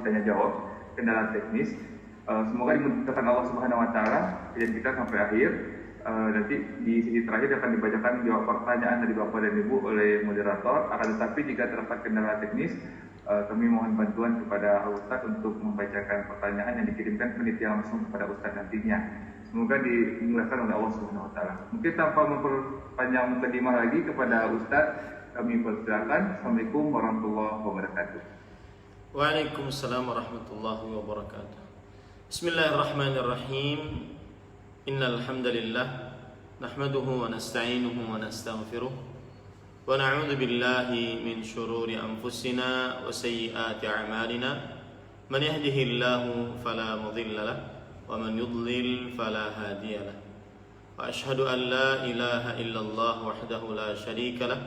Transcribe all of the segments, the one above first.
masih tanya jawab kendala teknis. Semoga dimudahkan Allah Subhanahu wa taala dan kita sampai akhir. Nanti di sesi terakhir akan dibacakan jawab pertanyaan dari Bapak dan Ibu oleh moderator. Akan tetapi jika terdapat kendala teknis, kami mohon bantuan kepada Ustadz untuk membacakan pertanyaan yang dikirimkan penitia langsung kepada Ustadz nantinya. Semoga dimudahkan oleh Allah Subhanahu wa taala. Mungkin tanpa memperpanjang mukadimah lagi kepada Ustadz, kami persilakan. Assalamualaikum warahmatullahi wabarakatuh. Waalaikumsalam warahmatullahi wabarakatuh. Bismillahirrahmanirrahim. Innal hamdalillah nahmaduhu wa nasta'inuhu wa nastaghfiruh wa na'udzu billahi min shururi anfusina wa sayyiati a'malina. Man yahdihillahu fala mudilla lahu wa man yudlil fala hadiya lahu. Wa ashhadu an la ilaha illallah wahdahu la syarika lahu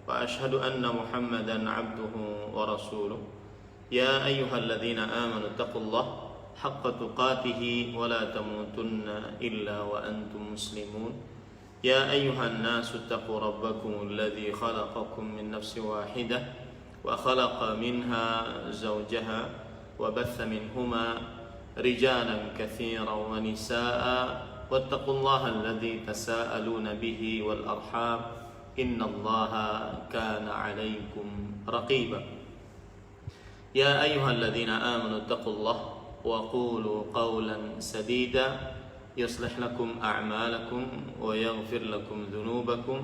wa ashhadu anna Muhammadan 'abduhu wa rasuluh. Ya ayyuhalladzina amanu taqullaha haqqa tuqatih wa la tamutunna illa wa antum muslimun. Ya ayyuhan nasu taqu rabbakum alladzi khalaqakum min nafsin wahidah wa khalaqa minha zawjaha wa batha minhuma rijalan katsiran wa nisaa'a wattaqullaha alladzi tasaaluna bihi wal arham innallaha kana 'alaykum raqiba. Ya ayyuhalladzina amanu taqullaha وقولوا قولا سديدا يصلح لكم أعمالكم ويغفر لكم ذنوبكم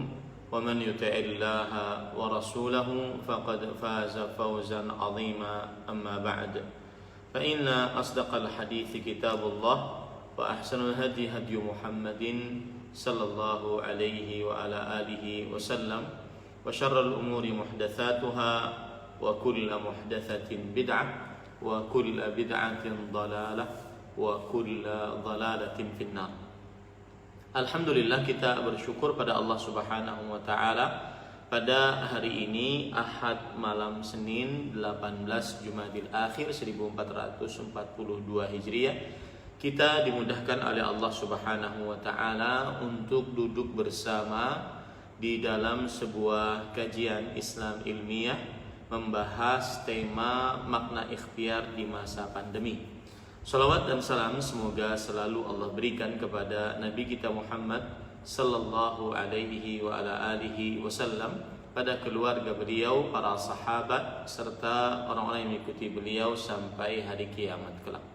ومن يطع الله ورسوله فقد فاز فوزا عظيما أما بعد فإن أصدق الحديث كتاب الله وأحسن الهدي هدي محمد صلى الله عليه وعلى آله وسلم وشر الأمور محدثاتها وكل محدثة بدعة wa kullu bid'atin dhalalah wa kullu dhalalatin finnar. Alhamdulillah, kita bersyukur pada Allah Subhanahu wa taala pada hari ini Ahad malam Senin 18 Jumadil Akhir 1442 Hijriah, kita dimudahkan oleh Allah Subhanahu wa taala untuk duduk bersama di dalam sebuah kajian Islam ilmiah membahas tema makna ikhtiar di masa pandemi. Salawat dan salam semoga selalu Allah berikan kepada Nabi kita Muhammad sallallahu alaihi wa ala alihi wasallam, pada keluarga beliau, para sahabat, serta orang-orang yang mengikuti beliau sampai hari kiamat kelak.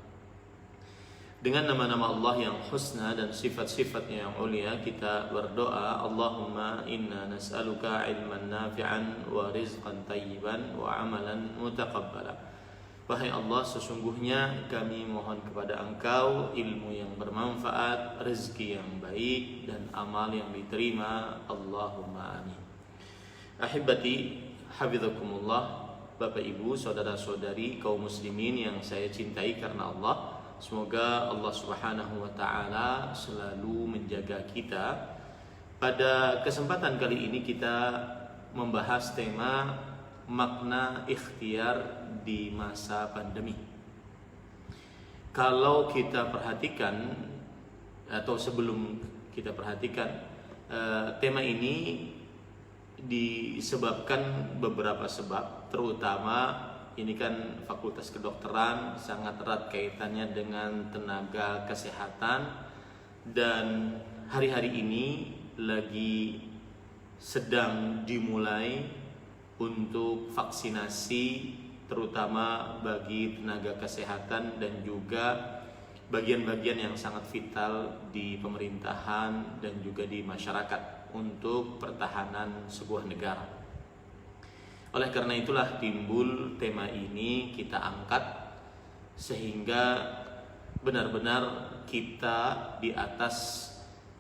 Dengan nama-nama Allah yang husna dan sifat-sifatnya yang ulia, kita berdoa, Allahumma inna nas'aluka ilman nafi'an wa rizqan tayyiban wa amalan mutaqabbala. Wahai Allah, sesungguhnya kami mohon kepada Engkau ilmu yang bermanfaat, rezeki yang baik, dan amal yang diterima. Allahumma amin. Ahibati hafizakumullah, Bapak Ibu, saudara-saudari kaum muslimin yang saya cintai karena Allah, semoga Allah Subhanahu wa taala selalu menjaga kita. Pada kesempatan kali ini kita membahas tema makna ikhtiar di masa pandemi. Kalau kita perhatikan, atau sebelum kita perhatikan, tema ini disebabkan beberapa sebab, terutama ini kan fakultas kedokteran, sangat erat kaitannya dengan tenaga kesehatan, dan hari-hari ini lagi sedang dimulai untuk vaksinasi, terutama bagi tenaga kesehatan dan juga bagian-bagian yang sangat vital di pemerintahan dan juga di masyarakat untuk pertahanan sebuah negara. Oleh karena itulah timbul tema ini kita angkat, sehingga benar-benar kita di atas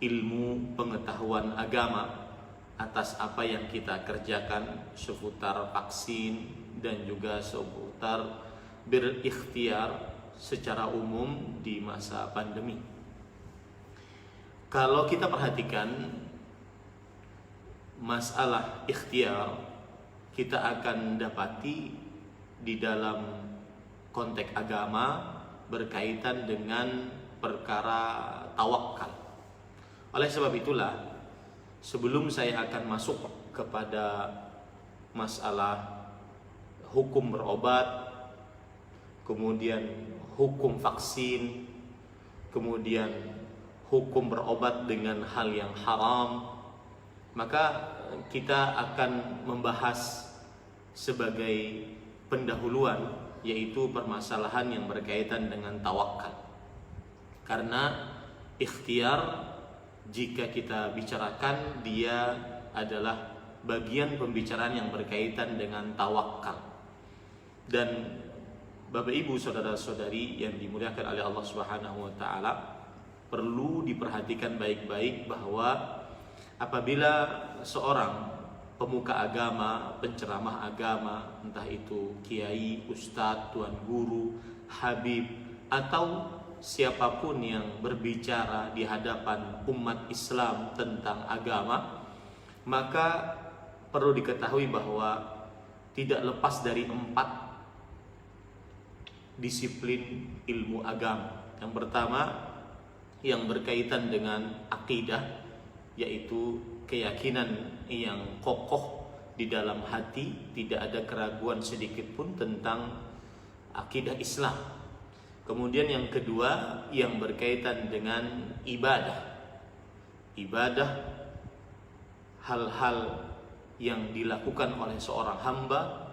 ilmu pengetahuan agama, atas apa yang kita kerjakan seputar vaksin dan juga seputar berikhtiar secara umum di masa pandemi. Kalau kita perhatikan masalah ikhtiar, kita akan dapati di dalam konteks agama berkaitan dengan perkara tawakal. Oleh sebab itulah, sebelum saya akan masuk kepada masalah hukum berobat, kemudian hukum vaksin, kemudian hukum berobat dengan hal yang haram, maka kita akan membahas sebagai pendahuluan yaitu permasalahan yang berkaitan dengan tawakal. Karena ikhtiar jika kita bicarakan dia adalah bagian pembicaraan yang berkaitan dengan tawakal. Dan Bapak Ibu saudara-saudari yang dimuliakan oleh Allah Subhanahu wa taala, perlu diperhatikan baik-baik bahwa apabila seorang pemuka agama, penceramah agama, entah itu kiai, ustadz, tuan guru, habib, atau siapapun yang berbicara di hadapan umat Islam tentang agama, maka perlu diketahui bahwa tidak lepas dari 4 disiplin ilmu agama. Yang pertama yang berkaitan dengan akidah, yaitu keyakinan yang kokoh di dalam hati, tidak ada keraguan sedikit pun tentang akidah Islam. Kemudian yang kedua yang berkaitan dengan ibadah. Ibadah, hal-hal yang dilakukan oleh seorang hamba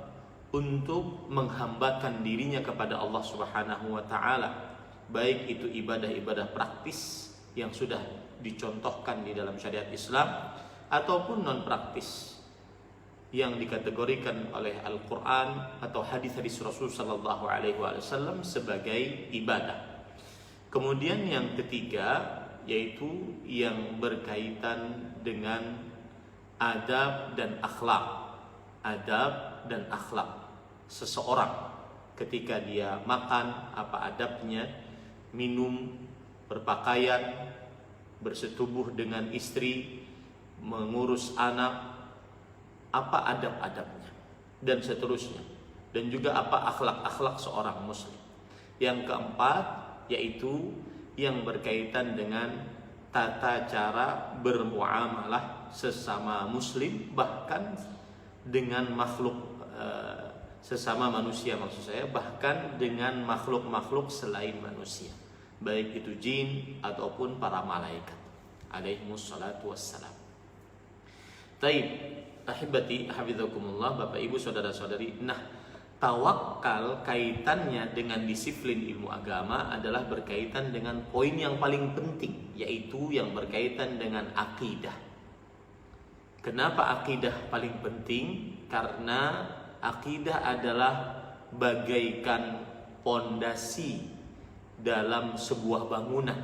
untuk menghambakan dirinya kepada Allah Subhanahu wa taala, baik itu ibadah-ibadah praktis yang sudah dicontohkan di dalam syariat Islam ataupun non praktis yang dikategorikan oleh Al-Qur'an atau hadis-hadis Rasul sallallahu alaihi wasallam sebagai ibadah. Kemudian yang ketiga yaitu yang berkaitan dengan adab dan akhlak. Adab dan akhlak seseorang ketika dia makan, apa adabnya, minum, berpakaian, bersetubuh dengan istri, mengurus anak, apa adab-adabnya, dan seterusnya. Dan juga apa akhlak-akhlak seorang muslim. Yang keempat yaitu yang berkaitan dengan tata cara bermuamalah sesama muslim, bahkan dengan makhluk sesama manusia, maksud saya, bahkan dengan makhluk-makhluk selain manusia, baik itu jin ataupun para malaikat alaihimus salatu wassalam. Taib, ahibati hafizakumullah, Bapak Ibu saudara-saudari. Nah, tawakal kaitannya dengan disiplin ilmu agama adalah berkaitan dengan poin yang paling penting, yaitu yang berkaitan dengan akidah. Kenapa akidah paling penting? Karena akidah adalah bagaikan pondasi dalam sebuah bangunan,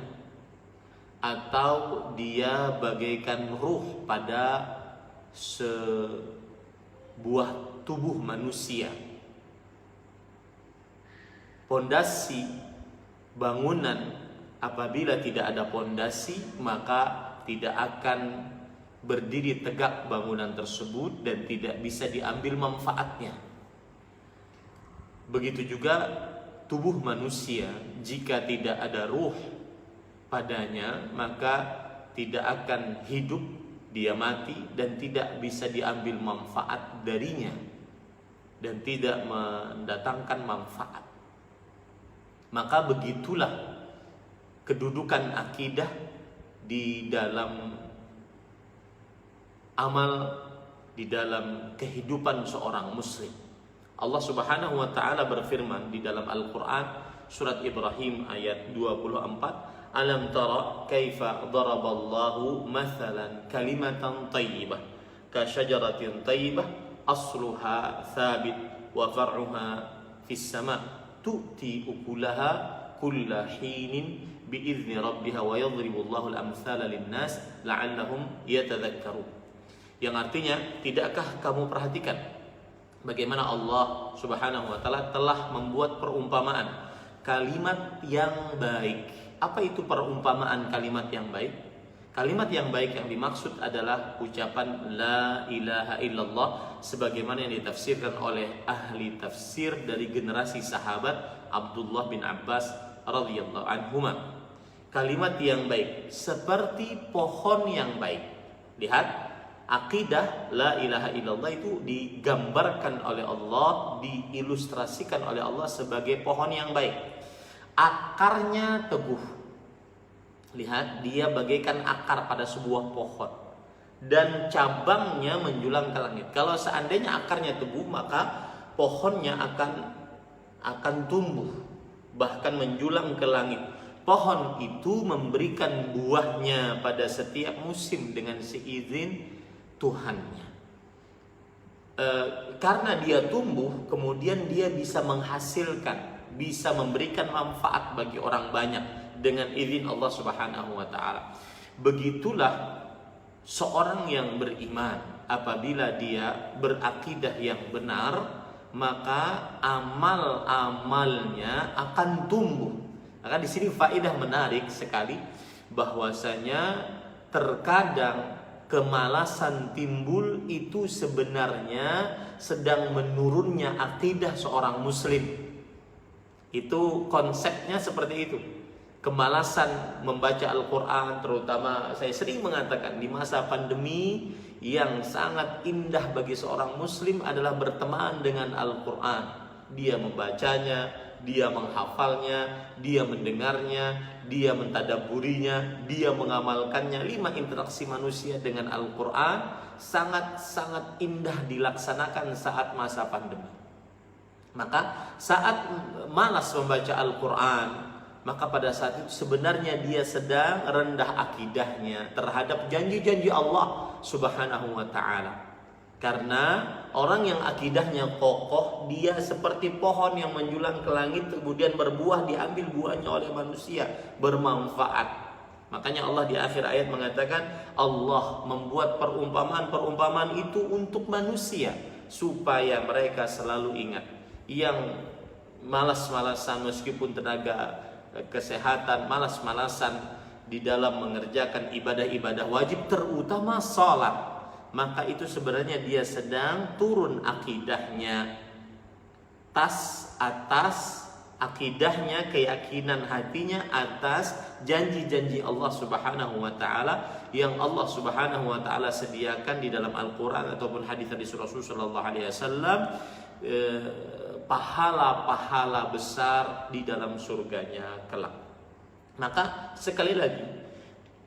atau dia bagaikan ruh pada sebuah tubuh manusia. Pondasi bangunan apabila tidak ada pondasi, maka tidak akan berdiri tegak bangunan tersebut dan tidak bisa diambil manfaatnya. Begitu juga tubuh manusia, jika tidak ada ruh padanya, maka tidak akan hidup, dia mati dan tidak bisa diambil manfaat darinya dan tidak mendatangkan manfaat. Maka begitulah kedudukan akidah di dalam amal, di dalam kehidupan seorang muslim. Allah Subhanahu wa taala berfirman di dalam Al-Qur'an surat Ibrahim ayat 24, alam tara kaifa daraballahu mathalan kalimatan thayyibah ka syajaratin thayyibah asluha thabit wa far'uha fis sama' tu'ti ukulaha kulla hinin bi'izni rabbiha wa yadribullahu al-amthala lin-nas la'allahum yatadhakkarun. Yang artinya, tidakkah kamu perhatikan bagaimana Allah Subhanahu wa taala telah membuat perumpamaan kalimat yang baik. Apa itu perumpamaan kalimat yang baik? Kalimat yang baik yang dimaksud adalah ucapan la ilaha illallah, sebagaimana yang ditafsirkan oleh ahli tafsir dari generasi sahabat Abdullah bin Abbas radhiyallahu anhuma. Kalimat yang baik seperti pohon yang baik. Lihat, Akidah la ilaha illallah itu digambarkan oleh Allah, diilustrasikan oleh Allah sebagai pohon yang baik. Akarnya teguh. Lihat, dia bagaikan akar pada sebuah pohon dan cabangnya menjulang ke langit. Kalau seandainya akarnya teguh, maka pohonnya akan tumbuh bahkan menjulang ke langit. Pohon itu memberikan buahnya pada setiap musim dengan seizin Tuhannya. Karena dia tumbuh, kemudian dia bisa menghasilkan, bisa memberikan manfaat bagi orang banyak dengan izin Allah Subhanahu wa taala. Begitulah seorang yang beriman, apabila dia berakidah yang benar, maka amal-amalnya akan tumbuh. Maka di sini faedah menarik sekali, bahwasanya terkadang kemalasan timbul itu sebenarnya sedang menurunnya akidah seorang muslim. Itu konsepnya seperti itu. Kemalasan membaca Al-Quran, terutama saya sering mengatakan di masa pandemi, yang sangat indah bagi seorang muslim adalah berteman dengan Al-Quran. Dia membacanya, dia menghafalnya, dia mendengarnya, dia mentadabburinya, dia mengamalkannya. 5 interaksi manusia dengan Al-Quran sangat-sangat indah dilaksanakan saat masa pandemi. Maka saat malas membaca Al-Quran, maka pada saat itu sebenarnya dia sedang rendah akidahnya terhadap janji-janji Allah Subhanahu wa ta'ala. Karena orang yang akidahnya kokoh, dia seperti pohon yang menjulang ke langit kemudian berbuah, diambil buahnya oleh manusia, bermanfaat. Makanya Allah di akhir ayat mengatakan, Allah membuat perumpamaan-perumpamaan itu untuk manusia supaya mereka selalu ingat. Yang malas-malasan meskipun tenaga kesehatan, malas-malasan di dalam mengerjakan ibadah-ibadah wajib, terutama salat, maka itu sebenarnya dia sedang turun akidahnya. Tas atas akidahnya, keyakinan hatinya atas janji-janji Allah Subhanahu wa taala yang Allah Subhanahu wa taala sediakan di dalam Al-Qur'an ataupun hadis dari Rasulullah sallallahu alaihi wasallam, pahala-pahala besar di dalam surganya kelak. Maka sekali lagi,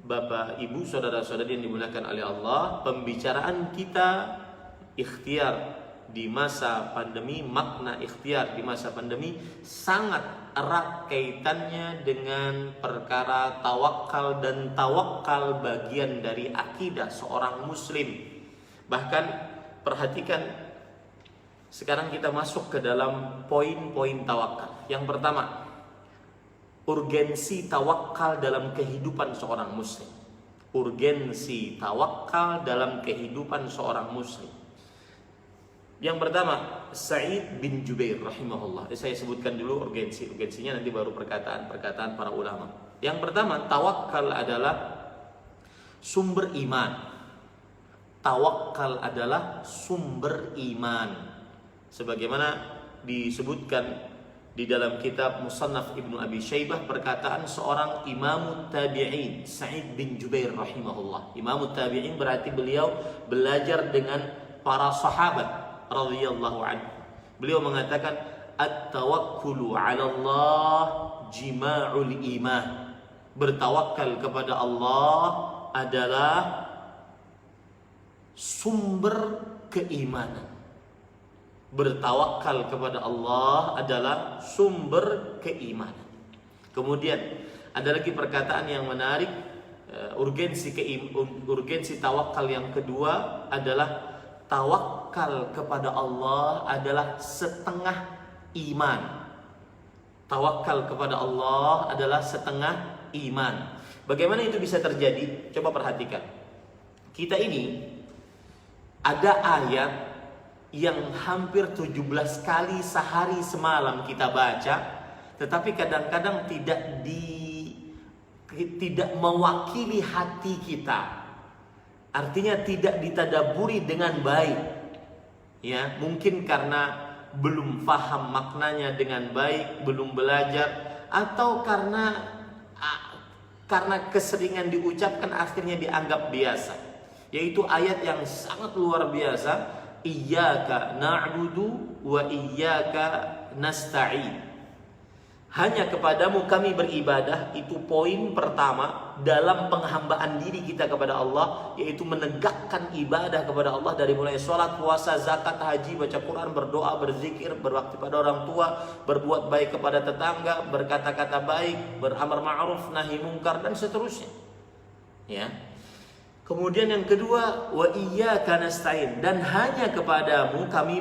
Bapak, Ibu, saudara-saudari yang dimuliakan oleh Allah, pembicaraan kita ikhtiar di masa pandemi, makna ikhtiar di masa pandemi sangat erat kaitannya dengan perkara tawakal, dan tawakal bagian dari akidah seorang muslim. Bahkan perhatikan, sekarang kita masuk ke dalam poin-poin tawakal. Yang pertama, urgensi tawakal dalam kehidupan seorang muslim. Urgensi tawakal dalam kehidupan seorang muslim. Yang pertama, Sa'id bin Jubair rahimahullah. Saya sebutkan dulu urgensinya, nanti baru perkataan para ulama. Yang pertama, tawakal adalah sumber iman. Tawakal adalah sumber iman. Sebagaimana disebutkan di dalam kitab Musannaf Ibnu Abi Syaibah, perkataan seorang imam tabi'in, Sa'id bin Jubair rahimahullah. Imam tabi'in berarti beliau belajar dengan para sahabat radhiyallahu anhu. Beliau mengatakan, at-tawakkulu 'ala Allah jima'ul iman. Bertawakal kepada Allah adalah sumber keimanan. Bertawakal kepada Allah adalah sumber keimanan. Kemudian ada lagi perkataan yang menarik, urgensi tawakal yang kedua adalah tawakal kepada Allah adalah setengah iman. Tawakal kepada Allah adalah setengah iman. Bagaimana itu bisa terjadi? Coba perhatikan. Kita ini ada ayat yang hampir 17 kali sehari semalam kita baca, tetapi kadang-kadang tidak mewakili hati kita. Artinya tidak ditadaburi dengan baik. Ya, mungkin karena belum paham maknanya dengan baik, belum belajar, atau karena keseringan diucapkan akhirnya dianggap biasa. yaitu ayat yang sangat luar biasa, iyyaka na'budu wa iyyaka nasta'in. Hanya kepadamu kami beribadah, itu poin pertama dalam penghambaan diri kita kepada Allah, yaitu menegakkan ibadah kepada Allah dari mulai sholat, puasa, zakat, haji, baca Quran, berdoa, berzikir, berbakti pada orang tua, berbuat baik kepada tetangga, berkata-kata baik, beramar ma'ruf, nahi mungkar, dan seterusnya. Ya. Kemudian yang kedua, wa iyyaka nasta'in, dan hanya kepadamu kami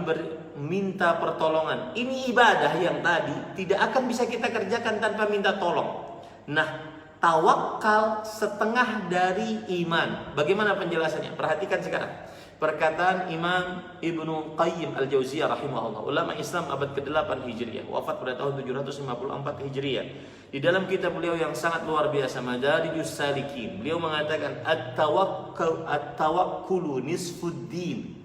minta pertolongan. Ini ibadah yang tadi tidak akan bisa kita kerjakan tanpa minta tolong. Nah, tawakal setengah dari iman. Bagaimana penjelasannya? Perhatikan sekarang perkataan Imam Ibnu Qayyim Al-Jauziyah rahimahullah, ulama Islam abad ke-8 Hijriah, wafat pada tahun 754 Hijriah. Di dalam kitab beliau yang sangat luar biasa, Madarijus Salikin, beliau mengatakan at-tawakkulu nisfuddin,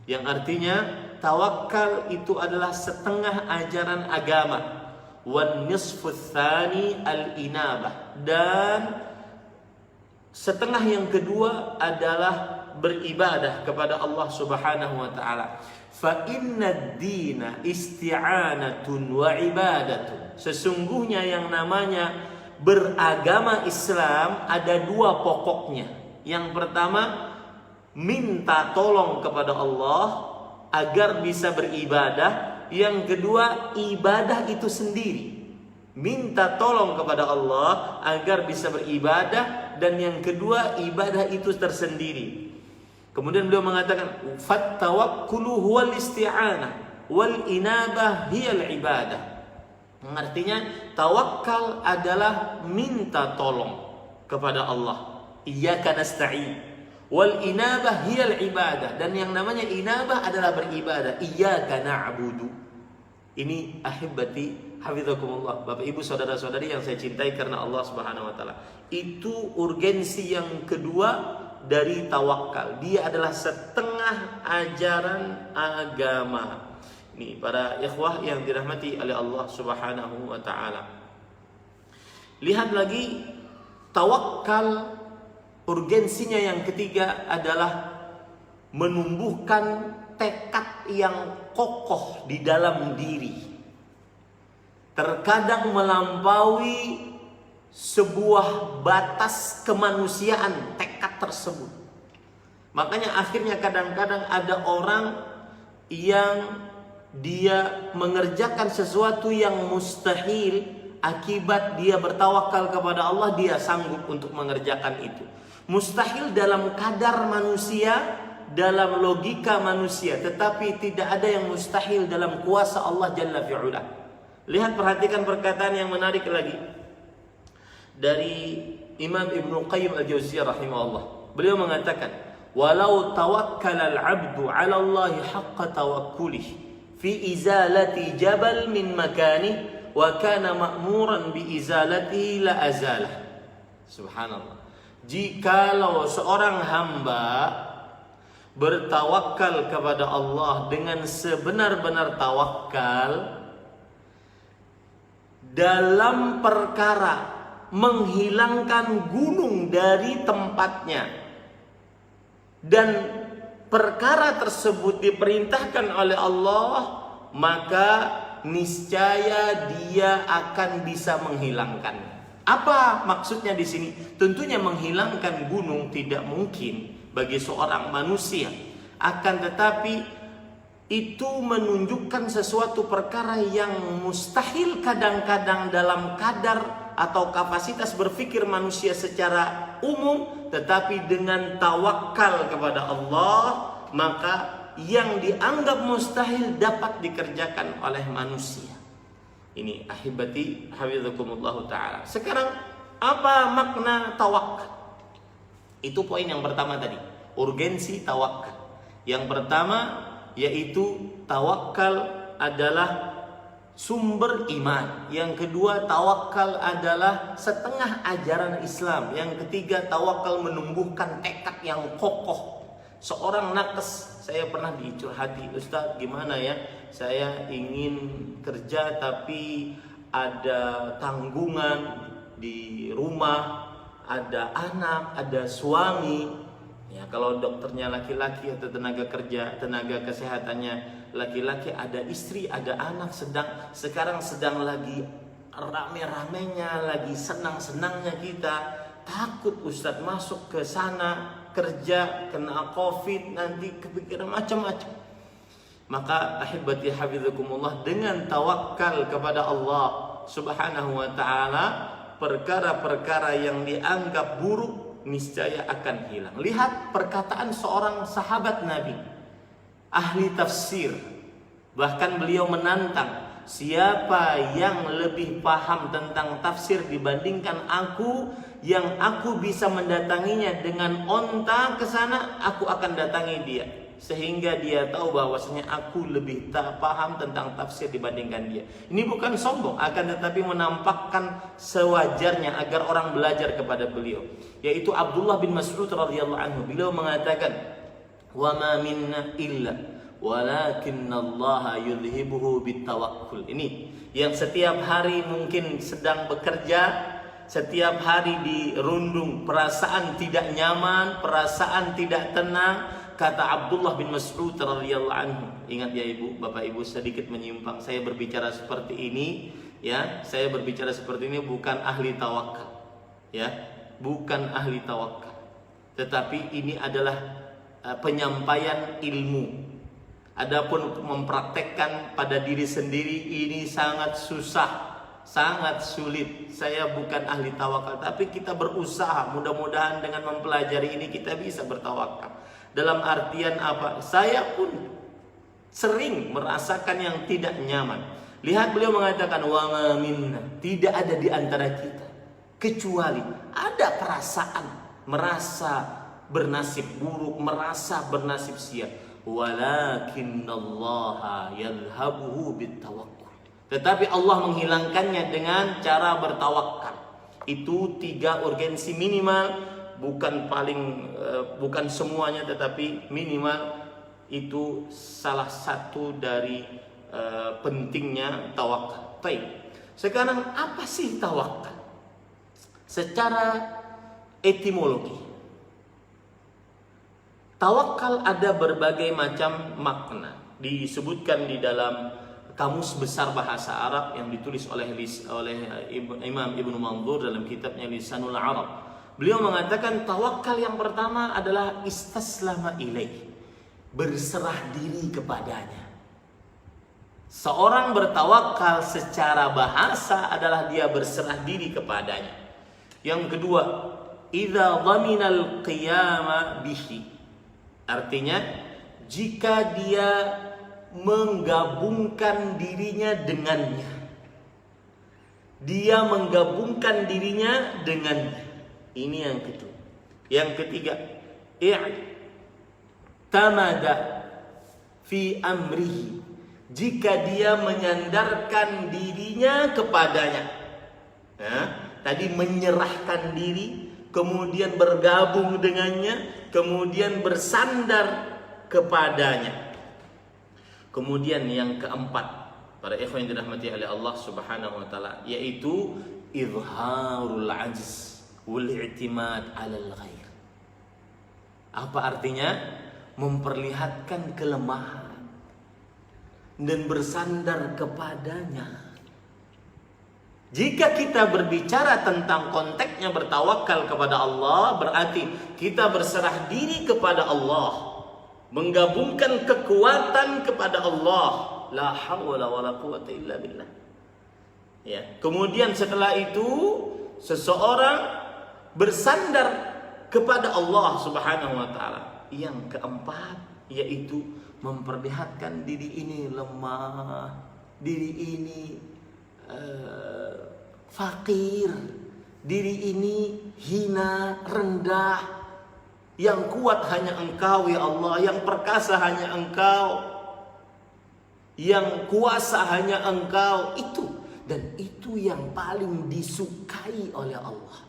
yang artinya tawakal itu adalah setengah ajaran agama. Wan nisfus tsani al-inabah, dan setengah yang kedua adalah beribadah kepada Allah Subhanahu wa taala. Fa innad dina isti'anatun wa ibadatun. Sesungguhnya yang namanya beragama Islam ada dua pokoknya. Yang pertama, minta tolong kepada Allah agar bisa beribadah. Yang kedua, ibadah itu sendiri. Minta tolong kepada Allah agar bisa beribadah, dan yang kedua, ibadah itu tersendiri. Kemudian beliau mengatakan, fattawakkulu huwal isti'anah wal inabah hiyal ibadah. Artinya tawakal adalah minta tolong kepada Allah, iyyaka nasta'in, wal inabah hiyal ibadah, dan yang namanya inabah adalah beribadah, iyyaka na'budu. Ini ahibati hafizakumullah, Bapak Ibu saudara-saudari yang saya cintai karena Allah Subhanahu wa taala. Itu urgensi yang kedua dari tawakal. Dia adalah setengah ajaran agama. Ini para ikhwah yang dirahmati oleh Allah Subhanahu wa taala. Lihat lagi tawakal, urgensinya yang ketiga adalah menumbuhkan tekad yang kokoh di dalam diri. Terkadang melampaui sebuah batas kemanusiaan tekad tersebut. Makanya akhirnya kadang-kadang ada orang yang dia mengerjakan sesuatu yang mustahil, akibat dia bertawakal kepada Allah, dia sanggup untuk mengerjakan itu. Mustahil dalam kadar manusia, dalam logika manusia, tetapi tidak ada yang mustahil dalam kuasa Allah Jalla fi'ula. Lihat, perhatikan perkataan yang menarik lagi dari Imam Ibnu Qayyim Al-Jauziyah rahimahullah. Beliau mengatakan, walau tawakkala al-'abdu 'ala Allah haqqa tawakkulih fi izalati jabal min makani wa kana ma'muran bi izalatihi la azalah. Subhanallah. Jikalau seorang hamba bertawakal kepada Allah dengan sebenar-benar tawakal dalam perkara menghilangkan gunung dari tempatnya, dan perkara tersebut diperintahkan oleh Allah, maka niscaya dia akan bisa menghilangkan. Apa maksudnya di sini? Tentunya menghilangkan gunung tidak mungkin bagi seorang manusia, akan tetapi itu menunjukkan sesuatu perkara yang mustahil kadang-kadang dalam kadar atau kapasitas berpikir manusia secara umum, tetapi dengan tawakal kepada Allah, maka yang dianggap mustahil dapat dikerjakan oleh manusia. Ini ahibati hafizakumullah ta'ala. Sekarang, apa makna tawakal? Itu poin yang pertama tadi, urgensi tawakal. Yang pertama yaitu tawakal adalah sumber iman. Yang kedua, tawakal adalah setengah ajaran Islam. Yang ketiga, tawakal menumbuhkan tekad yang kokoh. Seorang nakes, saya pernah dicurhati, Ustaz, gimana ya? Saya ingin kerja tapi ada tanggungan di rumah, ada anak, ada suami, Ya, kalau dokternya laki-laki atau tenaga kerja, tenaga kesehatannya laki-laki, ada istri, ada anak, sekarang sedang lagi rame-ramenya, lagi senang-senangnya kita, takut Ustadz masuk ke sana kerja kena COVID, nanti kepikiran macam-macam. Maka ahibati hafizakumullah, dengan tawakal kepada Allah Subhanahu wa taala, perkara-perkara yang dianggap buruk niscaya akan hilang. Lihat perkataan seorang sahabat Nabi, ahli tafsir. Bahkan beliau menantang, siapa yang lebih paham tentang tafsir dibandingkan aku, yang aku bisa mendatanginya dengan onta ke sana, aku akan datangi dia. Sehingga dia tahu bahwasanya aku lebih paham tentang tafsir dibandingkan dia. Ini bukan sombong, akan tetapi menampakkan sewajarnya agar orang belajar kepada beliau. Yaitu Abdullah bin Mas'ud radhiyallahu anhu. Beliau mengatakan, "Wa ma minna illa walakinnallaha yudhibuhu bitawakkul." Ini yang setiap hari mungkin sedang bekerja, setiap hari dirundung perasaan tidak nyaman, perasaan tidak tenang. Kata Abdullah bin Mas'ud radhiyallahu anhu, ingat ya Ibu, Bapak Ibu, sedikit menyimpang. Saya berbicara seperti ini, ya, saya berbicara seperti ini bukan ahli tawakal, ya, bukan ahli tawakal. Tetapi ini adalah penyampaian ilmu. Adapun mempraktekkan pada diri sendiri ini sangat susah, sangat sulit. Saya bukan ahli tawakal, tapi kita berusaha. Mudah-mudahan dengan mempelajari ini kita bisa bertawakal. Dalam artian apa? Saya pun sering merasakan yang tidak nyaman. Lihat beliau mengatakan, wa ma minna, tidak ada di antara kita kecuali ada perasaan merasa bernasib buruk, merasa bernasib sial. Walakinallaha yadhhabuhu bitawakkul. Tetapi Allah menghilangkannya dengan cara bertawakal. Itu 3 urgensi minimal, bukan semuanya, tetapi minimal itu salah satu dari pentingnya tawakal. Baik. Sekarang apa sih tawakal? Secara etimologi, tawakal ada berbagai macam makna. Disebutkan di dalam Kamus Besar Bahasa Arab yang ditulis oleh Imam Ibnu Manzur dalam kitabnya Lisanul Arab. Beliau mengatakan tawakal yang pertama adalah istaslama ilaih, berserah diri kepadanya. Seorang bertawakal secara bahasa adalah dia berserah diri kepadanya. Yang kedua, idza dhaminal qiyama bihi, artinya jika dia menggabungkan dirinya dengannya. Dia menggabungkan dirinya dengannya. Ini yang kedua. Yang ketiga, i'tamada fi amrihi, jika dia menyandarkan dirinya kepadanya. Tadi menyerahkan diri, kemudian bergabung dengannya, kemudian bersandar kepadanya. Kemudian yang keempat, para ikhwan yang dirahmati oleh Allah Subhanahu wa taala, yaitu izharul ajz wal i'timad 'alal ghair. Apa artinya? Memperlihatkan kelemahan dan bersandar kepadanya. Jika kita berbicara tentang konteksnya bertawakal kepada Allah, berarti kita berserah diri kepada Allah, menggabungkan kekuatan kepada Allah. La haula wala quwwata illa billah. Ya, kemudian setelah itu seseorang bersandar kepada Allah Subhanahu wa taala. Yang keempat yaitu memperlihatkan diri ini lemah, diri ini fakir, diri ini hina, rendah. Yang kuat hanya Engkau ya Allah, yang perkasa hanya Engkau, yang kuasa hanya Engkau. Dan itu yang paling disukai oleh Allah.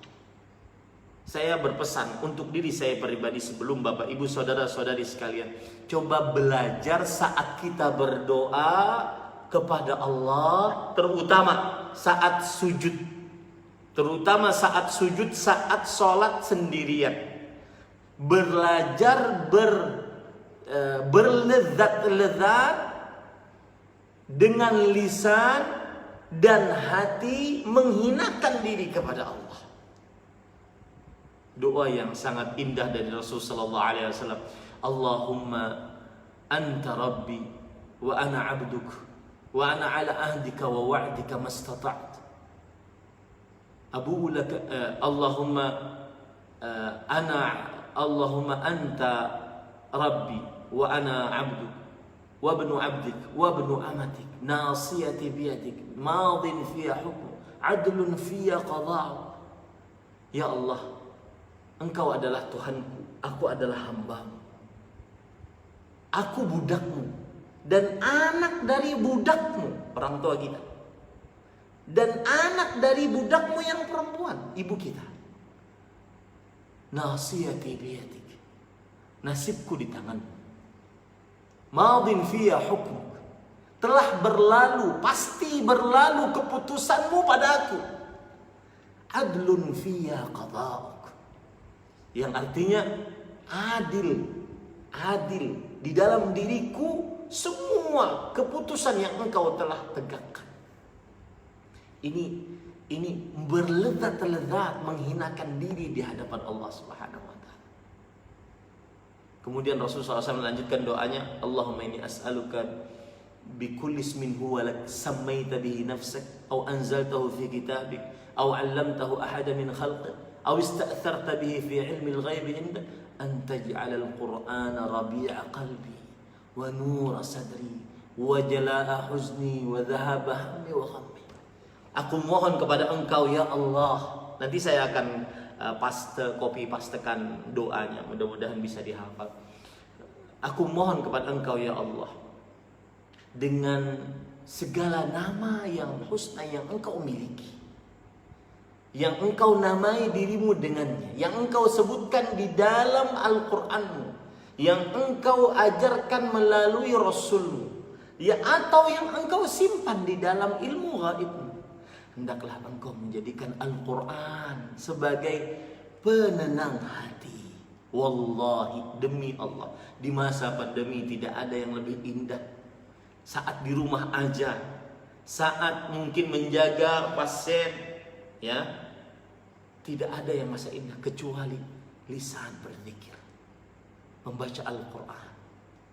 Saya berpesan untuk diri saya pribadi sebelum Bapak Ibu saudara-saudari sekalian, coba belajar saat kita berdoa kepada Allah, terutama saat sujud, saat sholat sendirian. belajar berlezat-lezat dengan lisan dan hati menghinakan diri kepada Allah. Doa yang sangat indah dari Rasulullah sallallahu alaihi wasallam. Allahumma anta rabbi wa ana 'abduk wa ana 'ala ahdika wa wa'dika mastata'tu. Abu'u laka Allahumma anta rabbi wa ana 'abduk wa ibnu 'abdik wa ibnu amatik nasiyati biyadik madin fiya hukmu adlun fiya qada'u. Ya Allah, Engkau adalah Tuhanku, aku adalah hambamu. Aku budakmu dan anak dari budakmu, orang tua kita. Dan anak dari budakmu yang perempuan, ibu kita. Nasiyati biyadik, nasibku di tanganmu. Madin fiya hukmuk, telah berlalu, pasti berlalu keputusanmu padaku. Adlun fiya qada'uk, yang artinya adil di dalam diriku semua keputusan yang engkau telah tegakkan. Ini berlezat-lezat menghinakan diri di hadapan Allah Subhanahu wa taala. Kemudian Rasulullah SAW melanjutkan doanya, Allahumma inni as'aluka bikulli ismin huwa lak sammaita bihi nafsak aw anzaltahu fi kitabik aw 'allamtahu ahada min khalqik aw ista'tharta bihi fi 'ilmi al-ghaib 'indak an taj'ala al-Qur'ana rabi'a qalbi wa nura sadri wa jalaa huzni wa dhahaba hammi wa ghammi. Aku mohon kepada Engkau ya Allah. Nanti saya akan copy pastekan doanya, mudah-mudahan bisa dihafal. Aku mohon kepada Engkau ya Allah, dengan segala nama yang husna yang Engkau miliki, yang Engkau namai dirimu dengannya, yang Engkau sebutkan di dalam Al-Qur'anmu, yang Engkau ajarkan melalui Rasulmu, ya, atau yang Engkau simpan di dalam ilmu gaibmu. Hendaklah Engkau menjadikan Al-Quran sebagai penenang hati. Wallahi, demi Allah, di masa pandemi tidak ada yang lebih indah. Saat di rumah aja, saat mungkin menjaga pasien, ya, tidak ada yang masa indah kecuali lisan berzikir, membaca Al-Quran,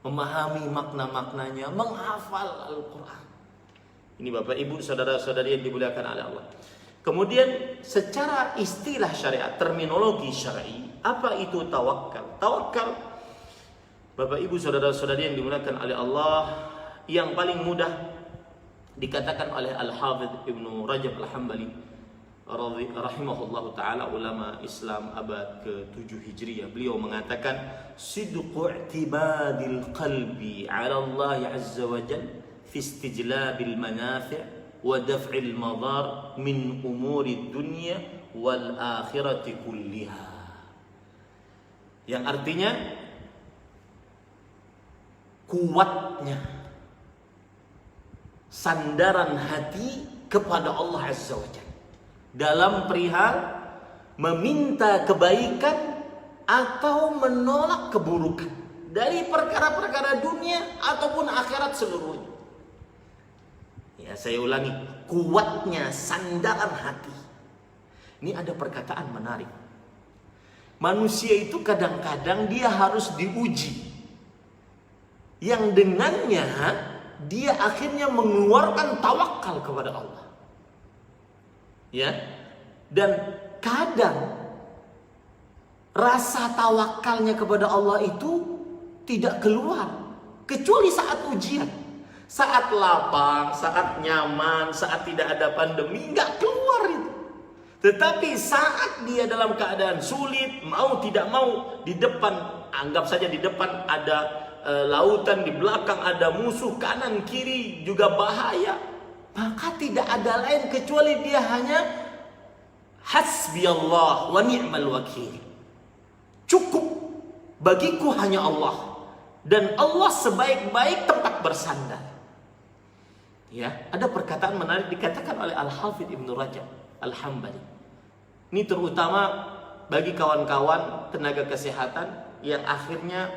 memahami makna-maknanya, menghafal Al-Quran. Ini Bapak Ibu, saudara-saudari yang dimuliakan oleh Allah. Kemudian secara istilah syariat, terminologi syar'i, apa itu tawakal? Tawakal, Bapak Ibu, saudara-saudari yang dimuliakan oleh Allah, yang paling mudah dikatakan oleh Al-Hafidh Ibnu Rajab Al-Hambali rahimahullahu ta'ala, ulama Islam abad ke-7 Hijriah. Beliau mengatakan, sidqu i'tibadil qalbi ala Allah azza wa jalla fi istijlabil manafi' wa daf'il madar min umuri dunya wal akhirati kulliha. Yang artinya kuatnya sandaran hati kepada Allah Azza wa Jalla dalam perihal meminta kebaikan atau menolak keburukan dari perkara-perkara dunia ataupun akhirat seluruhnya. Ya, saya ulangi, kuatnya sandaran hati. Ini ada perkataan menarik. Manusia itu kadang-kadang dia harus diuji, yang dengannya dia akhirnya mengeluarkan tawakal kepada Allah. Ya, dan kadang rasa tawakalnya kepada Allah itu tidak keluar kecuali saat ujian. Saat lapang, saat nyaman, saat tidak ada pandemi, nggak keluar itu. Tetapi saat dia dalam keadaan sulit, mau tidak mau, di depan, anggap saja di depan ada lautan, di belakang ada musuh, kanan kiri juga bahaya, maka tidak ada lain kecuali dia hanya hasbiyallah wa ni'mal wakil. Cukup bagiku hanya Allah, dan Allah sebaik-baik tempat bersandar. Ya, ada perkataan menarik dikatakan oleh Al-Hafidh Ibnu Rajab Al-Hambali. Ini terutama bagi kawan-kawan tenaga kesehatan yang akhirnya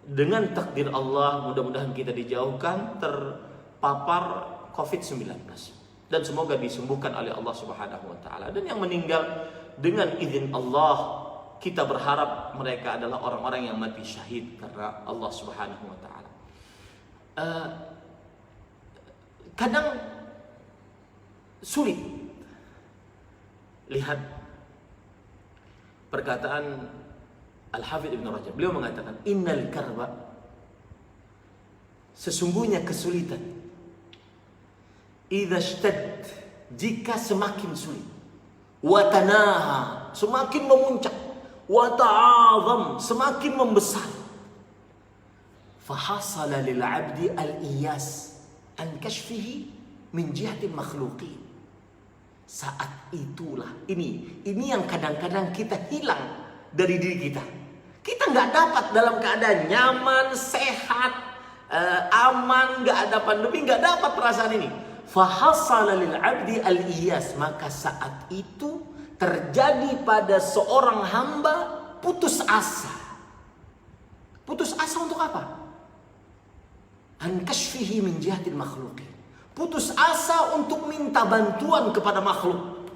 dengan takdir Allah mudah-mudahan kita dijauhkan terpapar COVID-19 dan semoga disembuhkan oleh Allah Subhanahu wa taala. Dan yang meninggal dengan izin Allah, kita berharap mereka adalah orang-orang yang mati syahid karena Allah Subhanahu wa taala. Kadang sulit lihat perkataan Al-Hafidz Ibn Rajab. Beliau mengatakan, innal karba, sesungguhnya kesulitan, idza ishtad, jika semakin sulit, wa tanaha, semakin memuncak, wa ta'azam, semakin membesar, fahasala lil 'abdi al-iyas an kashfihi min jihatil makhluqin. Saat itulah ini yang kadang-kadang kita hilang dari diri kita. Kita nggak dapat dalam keadaan nyaman, sehat, aman, nggak ada pandemi, nggak dapat perasaan ini. Fahasala lil 'abdi al-iyas, maka saat itu terjadi pada seorang hamba putus asa. Putus asa untuk apa? An kashfihi min jihatil makhluqin. Putus asa untuk minta bantuan kepada makhluk.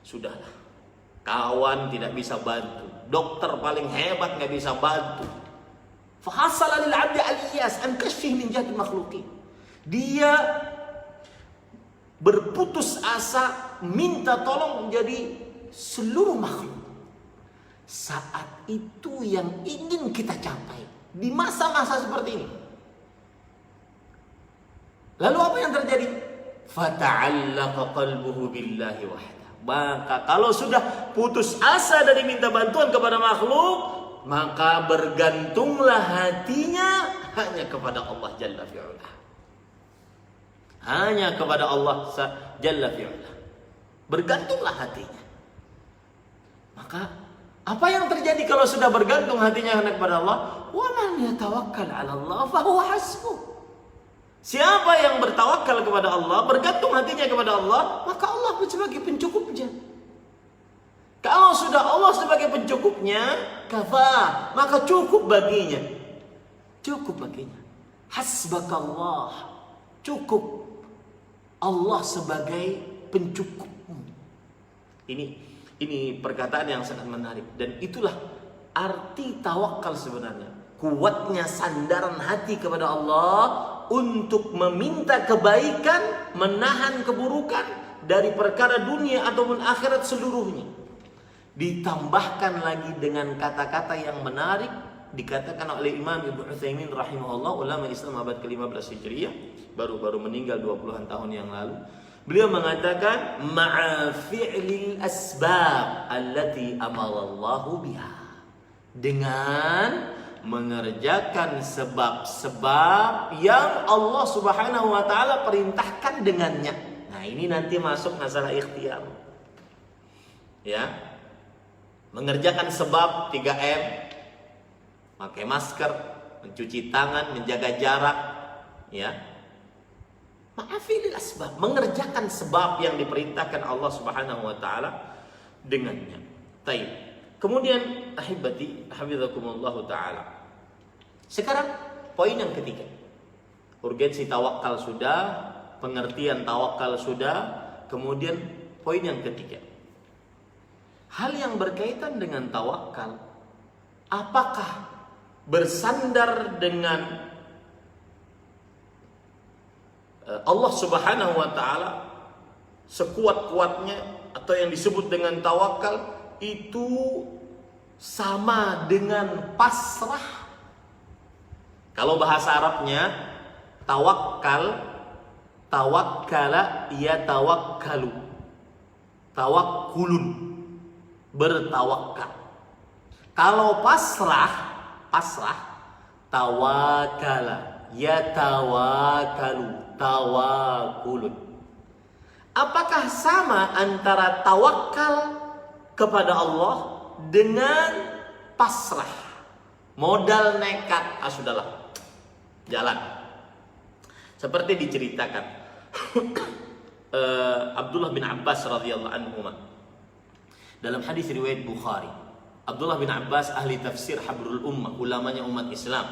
Sudahlah, kawan tidak bisa bantu, dokter paling hebat nggak bisa bantu. Fahasala lil 'abdi al-iyas an kashfihi min jihatil makhluqin. Dia berputus asa minta tolong menjadi seluruh makhluk. Saat itu yang ingin kita capai di masa-masa seperti ini. Lalu apa yang terjadi? Fata'allaqa qalbuhu billahi wahda. Maka kalau sudah putus asa dari minta bantuan kepada makhluk, maka bergantunglah hatinya hanya kepada Allah Jalla fi'ala. Hanya kepada Allah Jalla fi'ala. Bergantunglah hatinya. Maka apa yang terjadi kalau sudah bergantung hatinya hanya kepada Allah? Wa man yatawakkal 'ala Allah fa huwa hasbuh. Siapa yang bertawakal kepada Allah, bergantung hatinya kepada Allah, maka Allah sebagai pencukupnya. Kalau sudah Allah sebagai pencukupnya, kafa, maka cukup baginya. Cukup baginya. Hasbakallah. Cukup Allah sebagai pencukupmu. Ini perkataan yang sangat menarik, dan itulah arti tawakal sebenarnya. Kuatnya sandaran hati kepada Allah untuk meminta kebaikan, menahan keburukan dari perkara dunia ataupun akhirat seluruhnya. Ditambahkan lagi dengan kata-kata yang menarik dikatakan oleh Imam Ibnu Utsaimin rahimahullah, ulama Islam abad ke-15 Hijriah, baru meninggal 20-an tahun yang lalu. Beliau mengatakan ma'a fi'lil asbab allati amarallahu biha, dengan mengerjakan sebab-sebab yang Allah Subhanahu wa taala perintahkan dengannya. Nah, ini nanti masuk masalah ikhtiar. Ya. Mengerjakan sebab 3M. Pakai masker, mencuci tangan, menjaga jarak, ya. Ma'afilil asbab, mengerjakan sebab yang diperintahkan Allah Subhanahu wa taala dengannya. Baik. Kemudian ahibati hafizakumullah taala. Sekarang poin yang ketiga. Urgensi tawakal sudah, pengertian tawakal sudah, kemudian poin yang ketiga. Hal yang berkaitan dengan tawakal, apakah bersandar dengan Allah Subhanahu wa taala sekuat-kuatnya atau yang disebut dengan tawakal itu sama dengan pasrah? Kalau bahasa Arabnya tawakkal, tawakkala yatawakkalu, tawakkulun, bertawakal. Kalau pasrah tawakkala yatawakkalu, tawakkulun. Apakah sama antara tawakal kepada Allah dengan pasrah, modal nekat, sudahlah, jalan? Seperti diceritakan Abdullah bin Abbas radhiyallahu anhu, Dalam hadis riwayat Bukhari, Abdullah bin Abbas, ahli tafsir habrul ummah, ulamanya umat Islam,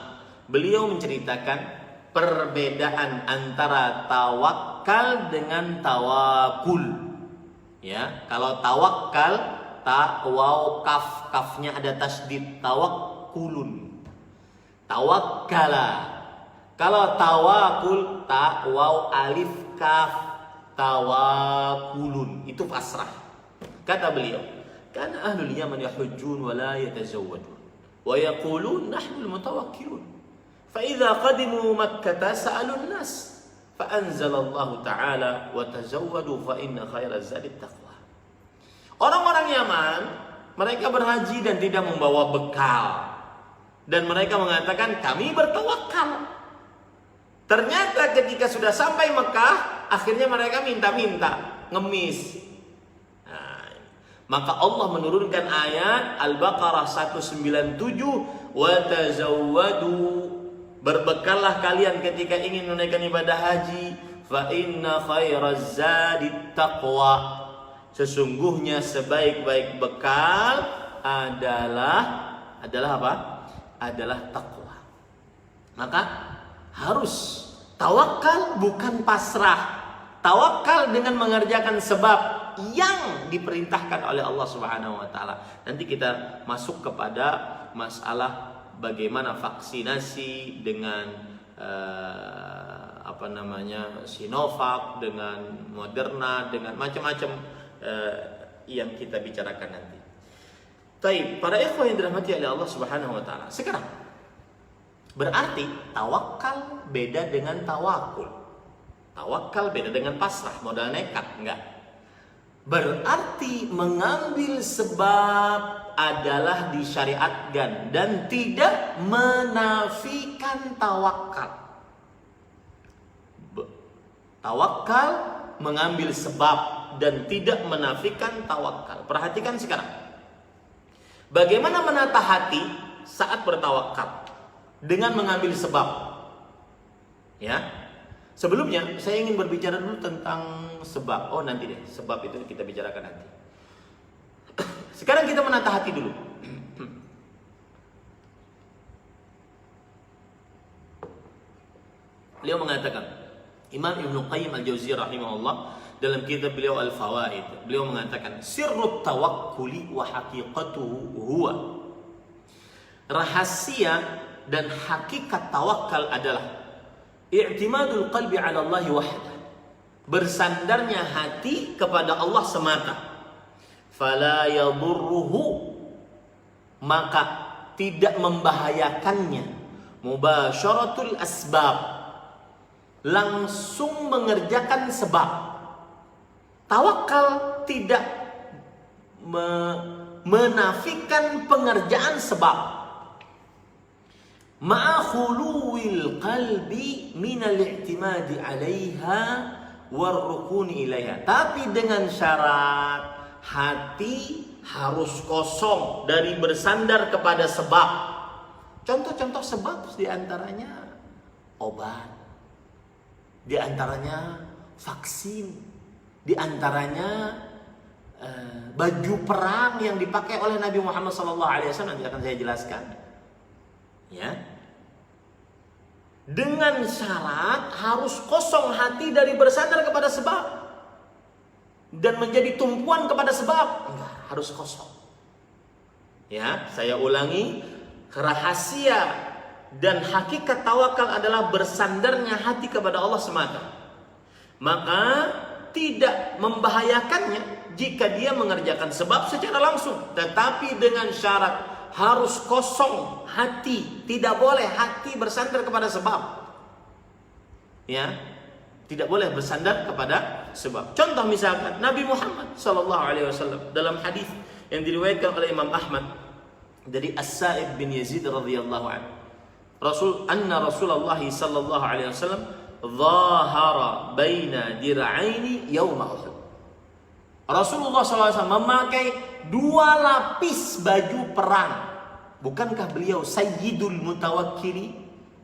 beliau menceritakan perbedaan antara tawakal dengan tawakul. Ya, kalau tawakal ta waw kaf, kafnya ada tasdid, tawakkulun. Tawakkala. Kalau tawakul ta waw alif kaf, tawakulun. Itu pasrah. Kata beliau, kan ahlul Yaman yahujjun wa la yatazawwadun wa yaqulun nahnu al-mutawakkilun. Fa idza qadimu Makkah sa'alun nas fa anzalallahu ta'ala wa tazawwadu fa inna khairaz zadi taqwa. Orang-orang Yaman, mereka berhaji dan tidak membawa bekal. Dan mereka mengatakan kami bertawakal. Ternyata ketika sudah sampai Mekah, akhirnya mereka minta-minta, ngemis. Nah, maka Allah menurunkan ayat Al-Baqarah 197, wa tazawwadu, berbekallah kalian ketika ingin menunaikan ibadah haji, fa inna khairaz zadi taqwa. Sesungguhnya sebaik-baik bekal adalah apa? Adalah takwa. Maka harus tawakal, bukan pasrah. Tawakal dengan mengerjakan sebab yang diperintahkan oleh Allah Subhanahu wa taala. Nanti kita masuk kepada masalah bagaimana vaksinasi dengan Sinovac, dengan Moderna, dengan macam-macam yang kita bicarakan nanti. Baik, para ikhwah yang dirahmati oleh Allah Subhanahu wa taala. Sekarang berarti tawakal beda dengan tawakul. Tawakal beda dengan pasrah, modal nekat, enggak. Berarti mengambil sebab adalah disyariatkan dan tidak menafikan tawakal. Tawakal mengambil sebab dan tidak menafikan tawakal. Perhatikan sekarang. Bagaimana menata hati saat bertawakal? Dengan mengambil sebab. Ya. Sebelumnya saya ingin berbicara dulu tentang sebab. Oh, nanti deh, sebab itu kita bicarakan nanti. Sekarang kita menata hati dulu. Beliau mengatakan, Imam Ibnu Qayyim Al-Jauziyah rahimahullah, dalam kitab beliau Al-Fawaid, beliau mengatakan sirrut tawakkuli wa haqiqatuhu huwa, rahasia dan hakikat tawakal adalah i'timadul qalbi 'ala Allah wahdah, bersandarnya hati kepada Allah semata. Fala yadurruhu, maka tidak membahayakannya, mubasyaratul asbab, langsung mengerjakan sebab. Tawakal tidak menafikan pengerjaan sebab. Ma'khuluwil qalbi minal i'timadi 'alaiha warrukuni ilaiha. Tapi dengan syarat hati harus kosong dari bersandar kepada sebab. Contoh-contoh sebab diantaranya obat, diantaranya vaksin, di antaranya baju perang yang dipakai oleh Nabi Muhammad SAW, nanti akan saya jelaskan. Ya, dengan syarat harus kosong hati dari bersandar kepada sebab dan menjadi tumpuan kepada sebab. Enggak, harus kosong. Ya, saya ulangi, rahasia dan hakikat tawakal adalah bersandarnya hati kepada Allah semata. Maka tidak membahayakannya jika dia mengerjakan sebab secara langsung, tetapi dengan syarat harus kosong hati, tidak boleh hati bersandar kepada sebab. Ya, tidak boleh bersandar kepada sebab. Contoh misalkan Nabi Muhammad SAW dalam hadis yang diriwayatkan oleh Imam Ahmad dari As-Sa'ib bin Yazid radhiyallahu anhu, Rasulullah sallallahu alaihi wasallam zahara baina dir'aini yauma Uhud. Rasulullah SAW memakai 2 lapis baju perang. Bukankah beliau sayyidul mutawakkili,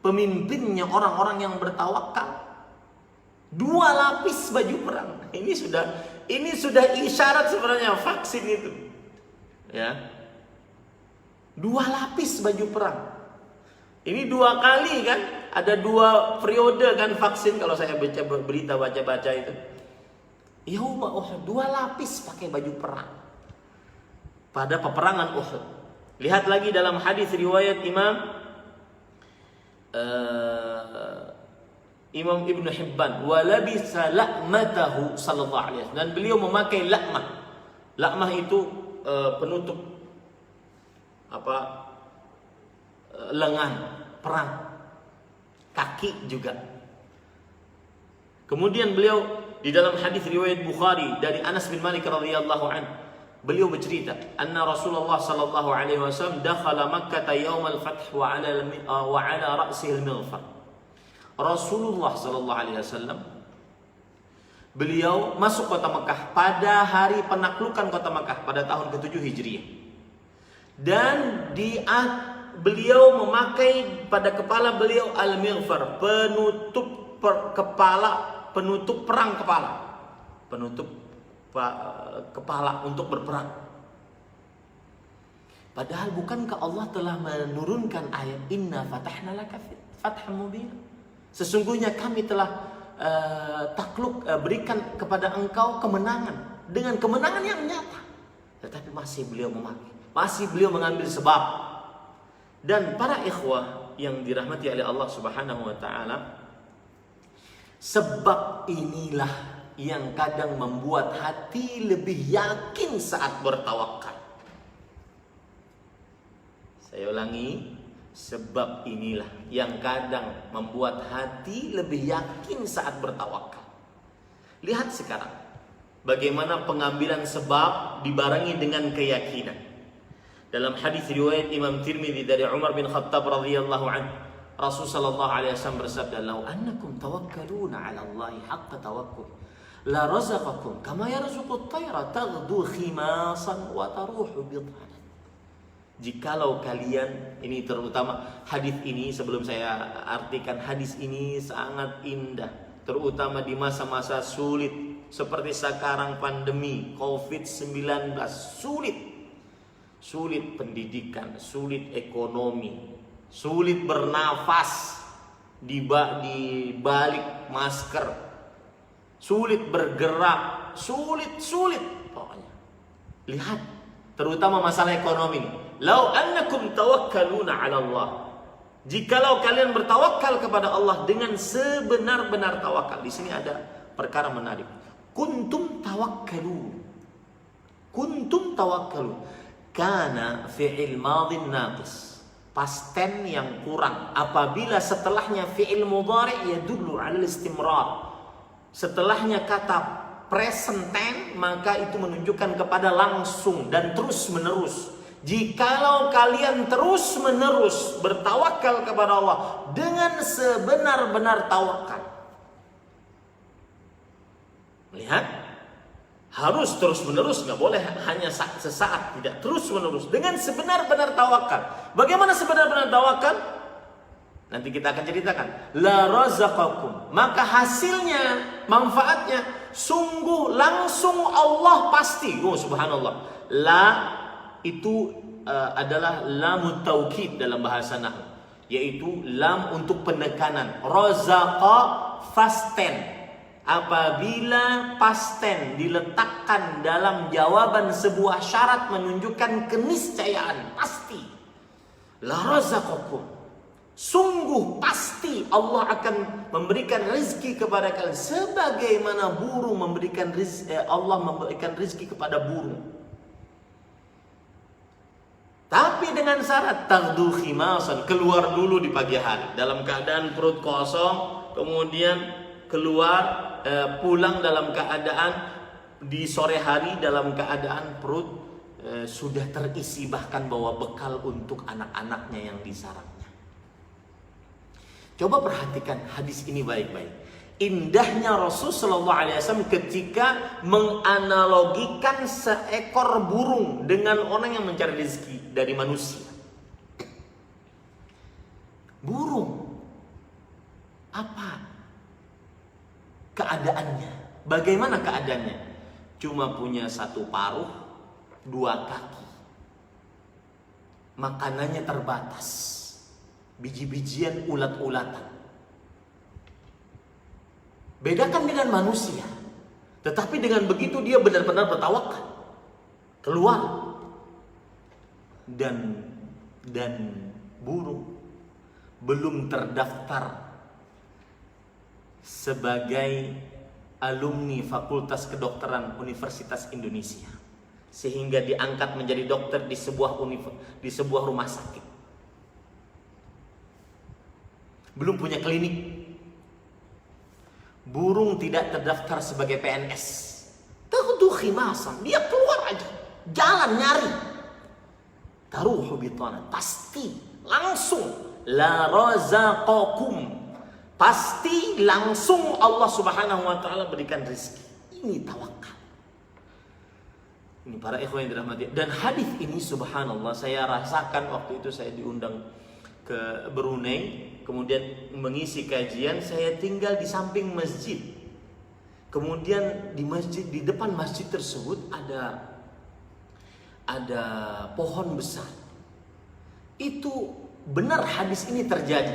pemimpinnya orang-orang yang bertawakal? 2 lapis baju perang. Ini sudah isyarat sebenarnya vaksin itu. Ya. 2 lapis baju perang. Ini 2 kali kan, ada 2 periode kan vaksin kalau saya baca berita baca itu. Yauma Uhud 2 lapis pakai baju perang pada peperangan Uhud. Lihat lagi dalam hadis riwayat Imam Ibnu Hibban, wa labisa la'matahu sallallahu alaihi wasallam, dan beliau memakai la'mah. La'mah itu penutup lengan perang, kaki juga. Kemudian beliau di dalam hadis riwayat Bukhari dari Anas bin Malik radhiyallahu anhu, beliau bercerita, anna Rasulullah sallallahu alaihi wasallam dakhala Makkah yaum al-fath wa ala ra'sihi al-mighfar. Rasulullah sallallahu alaihi wasallam beliau masuk kota Mekah pada hari penaklukan kota Mekah pada tahun ke-7 Hijriah. Dan beliau memakai pada kepala beliau al-mighfar, penutup perang kepala. Penutup kepala untuk berperang. Padahal bukankah Allah telah menurunkan ayat inna fatahna laka fathan mubina? Sesungguhnya kami telah berikan kepada engkau kemenangan dengan kemenangan yang nyata. Tetapi masih beliau memakai, masih beliau mengambil sebab. Dan para ikhwah yang dirahmati oleh Allah Subhanahu wa taala, sebab inilah yang kadang membuat hati lebih yakin saat bertawakal. Saya ulangi, sebab inilah yang kadang membuat hati lebih yakin saat bertawakal. Lihat sekarang bagaimana pengambilan sebab dibarengi dengan keyakinan. Dalam hadis riwayat Imam Tirmidzi dari Umar bin Khattab radhiyallahu anhu, Rasul sallallahu alaihi wasallam bersabda, "Lau annakum tawakkaluna 'ala Allahi haqqa tawakkul, la razaqakum kama yarzuqut tayra taghdu khimasan wa taruhu bidhanan." Jikalau kalian, ini terutama hadis ini, sebelum saya artikan, hadis ini sangat indah, terutama di masa-masa sulit seperti sekarang pandemi COVID-19, sulit pendidikan, sulit ekonomi, sulit bernafas di balik masker, sulit bergerak, sulit pokoknya. Lihat, terutama masalah ekonomi ini. Lau annakum tawakkaluna 'ala Allah. Jikalau kalian bertawakal kepada Allah dengan sebenar-benar tawakal. Di sini ada perkara menarik. Kuntum tawakkalun. Kana fi'il madhin naqis. Past tense yang kurang. Apabila setelahnya fi'il mudhari' yadullu 'ala al-istimrar. Setelahnya kata present tense, maka itu menunjukkan kepada langsung dan terus menerus. Jikalau kalian terus menerus bertawakal kepada Allah dengan sebenar-benar tawakal. Lihat, harus terus menerus, nggak boleh hanya sesaat, tidak, terus menerus dengan sebenar-benar tawakal. Bagaimana sebenar-benar tawakal? Nanti kita akan ceritakan. La razaqakum, maka hasilnya, manfaatnya sungguh langsung Allah pasti. Oh subhanallah. La itu adalah lam taukid dalam bahasa nahwu, yaitu lam untuk penekanan. Razaqa past tense. Apabila past tense diletakkan dalam jawaban sebuah syarat menunjukkan keniscayaan, pasti. La razaqakum, sungguh pasti Allah akan memberikan rezeki kepada kalian sebagaimana burung memberikan rezeki, Allah memberikan rezeki kepada burung. Tapi dengan syarat taghdu khimasan, keluar dulu di pagi hari dalam keadaan perut kosong, kemudian keluar pulang dalam keadaan di sore hari dalam keadaan perut sudah terisi, bahkan bawa bekal untuk anak-anaknya yang di sarangnya. Coba perhatikan hadis ini baik-baik. Indahnya Rasulullah SAW ketika menganalogikan seekor burung dengan orang yang mencari rezeki dari manusia. Burung, apa keadaannya? Bagaimana keadaannya? Cuma punya satu paruh, dua kaki. makanannya terbatas, biji-bijian, ulat-ulatan. Bedakan dengan manusia. Tetapi dengan begitu dia benar-benar bertawakal. Keluar. Dan burung belum terdaftar sebagai alumni Fakultas Kedokteran Universitas Indonesia, sehingga diangkat menjadi dokter di sebuah rumah sakit. Belum punya klinik. Burung tidak terdaftar sebagai PNS. Tahudu khimasan, dia keluar aja, jalan nyari. Taruhu bitana, pasti langsung la razaqakum, pasti langsung Allah Subhanahu wa taala berikan rezeki. Ini tawakal. Ini para ikhwan yang dirahmati. Dan hadis ini subhanallah saya rasakan waktu itu saya diundang ke Brunei, kemudian mengisi kajian, saya tinggal di samping masjid. Kemudian di depan masjid tersebut ada pohon besar. Itu benar hadis ini terjadi.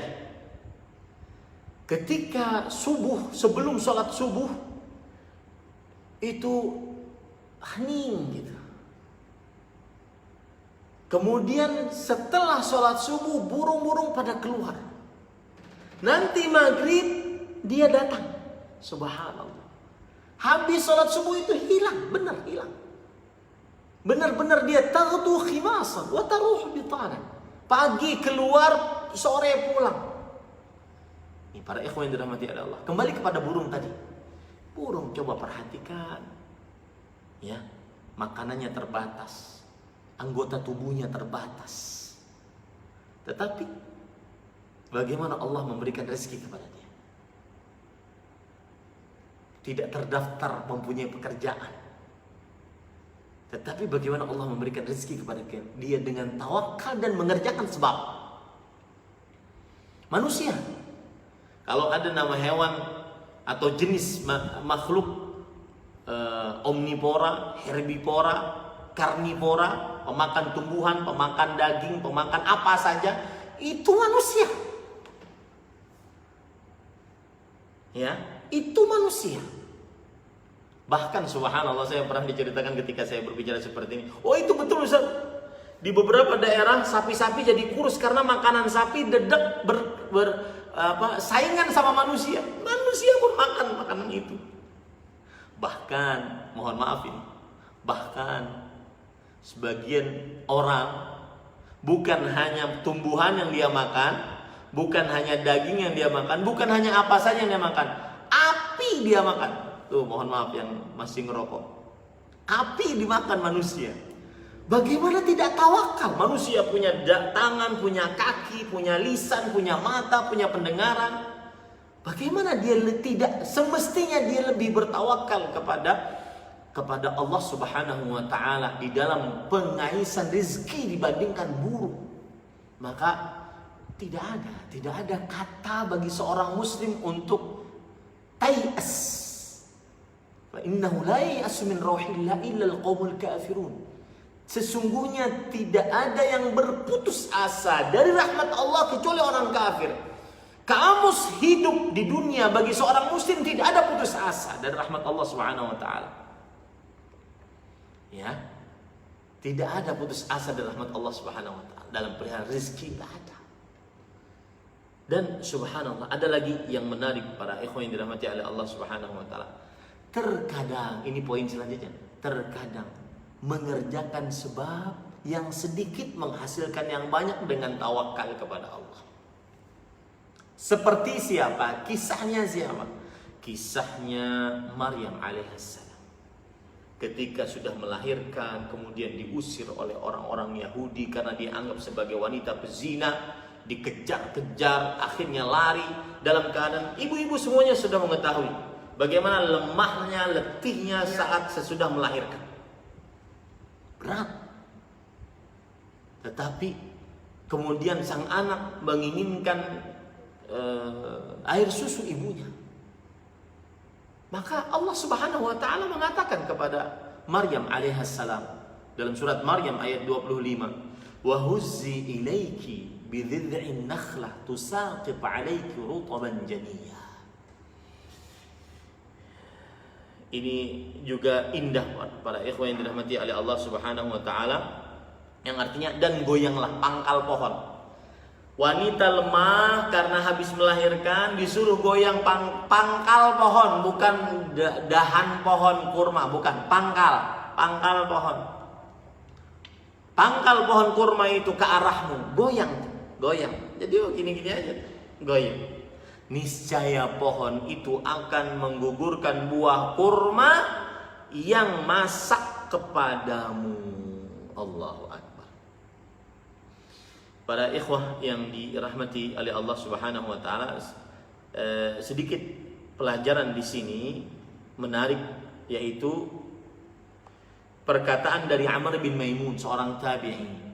Ketika subuh, sebelum sholat subuh, itu hening gitu. Kemudian setelah sholat subuh, burung-burung pada keluar. Nanti maghrib dia datang. Subhanallah. Habis sholat subuh itu hilang, benar hilang. Benar-benar dia taghdu khimasan wa taruh bitana. Pagi keluar, sore pulang. Ini para ikhwan yang dirahmati Allah. Kembali kepada burung tadi. Burung coba perhatikan. Ya, makanannya terbatas. Anggota tubuhnya terbatas. Tetapi bagaimana Allah memberikan rezeki kepada dia? Tidak terdaftar mempunyai pekerjaan. Tetapi bagaimana Allah memberikan rezeki kepada dia dengan tawakal dan mengerjakan sebab. Manusia, kalau ada nama hewan atau jenis makhluk omnivora, herbivora, karnivora, pemakan tumbuhan, pemakan daging, pemakan apa saja, itu manusia. Ya, itu manusia. Bahkan subhanallah saya pernah diceritakan ketika saya berbicara seperti ini. Oh itu betul Ustaz. Di beberapa daerah sapi-sapi jadi kurus karena makanan sapi dedek saingan sama manusia. Manusia pun makan makanan itu. Bahkan, mohon maaf ini, bahkan sebagian orang bukan hanya tumbuhan yang dia makan, bukan hanya daging yang dia makan, bukan hanya apa saja yang dia makan, api dia makan. Tuh, mohon maaf yang masih ngerokok. Api dimakan manusia. Bagaimana tidak tawakal? Manusia punya tangan, punya kaki, punya lisan, punya mata, punya pendengaran. Bagaimana dia tidak, semestinya dia lebih bertawakal kepada Allah Subhanahu wa taala di dalam pengaisan rezeki dibandingkan burung. Maka tidak ada kata bagi seorang muslim untuk tayas. Fa innahu la ya'asu min rauhillah illa al-qaumul kafirun. Sesungguhnya tidak ada yang berputus asa dari rahmat Allah kecuali orang kafir. Kamus hidup di dunia bagi seorang muslim tidak ada putus asa dari rahmat Allah Subhanahu wa taala. Ya. Tidak ada putus asa dari rahmat Allah Subhanahu wa taala dalam perihal rezeki, tidak ada. Dan subhanallah, ada lagi yang menarik para ikhwan yang dirahmati oleh Allah Subhanahu wa taala. Terkadang, ini poin selanjutnya, terkadang mengerjakan sebab yang sedikit menghasilkan yang banyak dengan tawakal kepada Allah. Seperti siapa? Kisahnya siapa? Kisahnya Maryam alaihissalam. Ketika sudah melahirkan, kemudian diusir oleh orang-orang Yahudi karena dianggap sebagai wanita pezina, dikejar-kejar, akhirnya lari dalam keadaan ibu-ibu semuanya sudah mengetahui bagaimana lemahnya, letihnya saat sesudah melahirkan. Berat. Tetapi kemudian sang anak menginginkan air susu ibunya. Maka Allah Subhanahu wa taala mengatakan kepada Maryam alaihissalam dalam surat Maryam ayat 25, wa huzzi ilaiki bidhid'in nakhlah tusaqit 'alaiki rutban janiyya. Ini juga indah para ikhwan yang dirahmati oleh Allah Subhanahu wa taala, yang artinya dan goyanglah pangkal pohon. Wanita lemah karena habis melahirkan disuruh goyang pangkal pohon, bukan dahan pohon kurma, bukan pangkal pohon. Pangkal pohon kurma itu ke arahmu, goyang. Jadi gini-gini aja, goyang. Niscaya pohon itu akan menggugurkan buah kurma yang masak kepadamu. Allahu Akbar. Para ikhwah yang dirahmati oleh Allah Subhanahu wa taala, sedikit pelajaran di sini menarik, yaitu perkataan dari Amr bin Maimun, seorang tabi'i.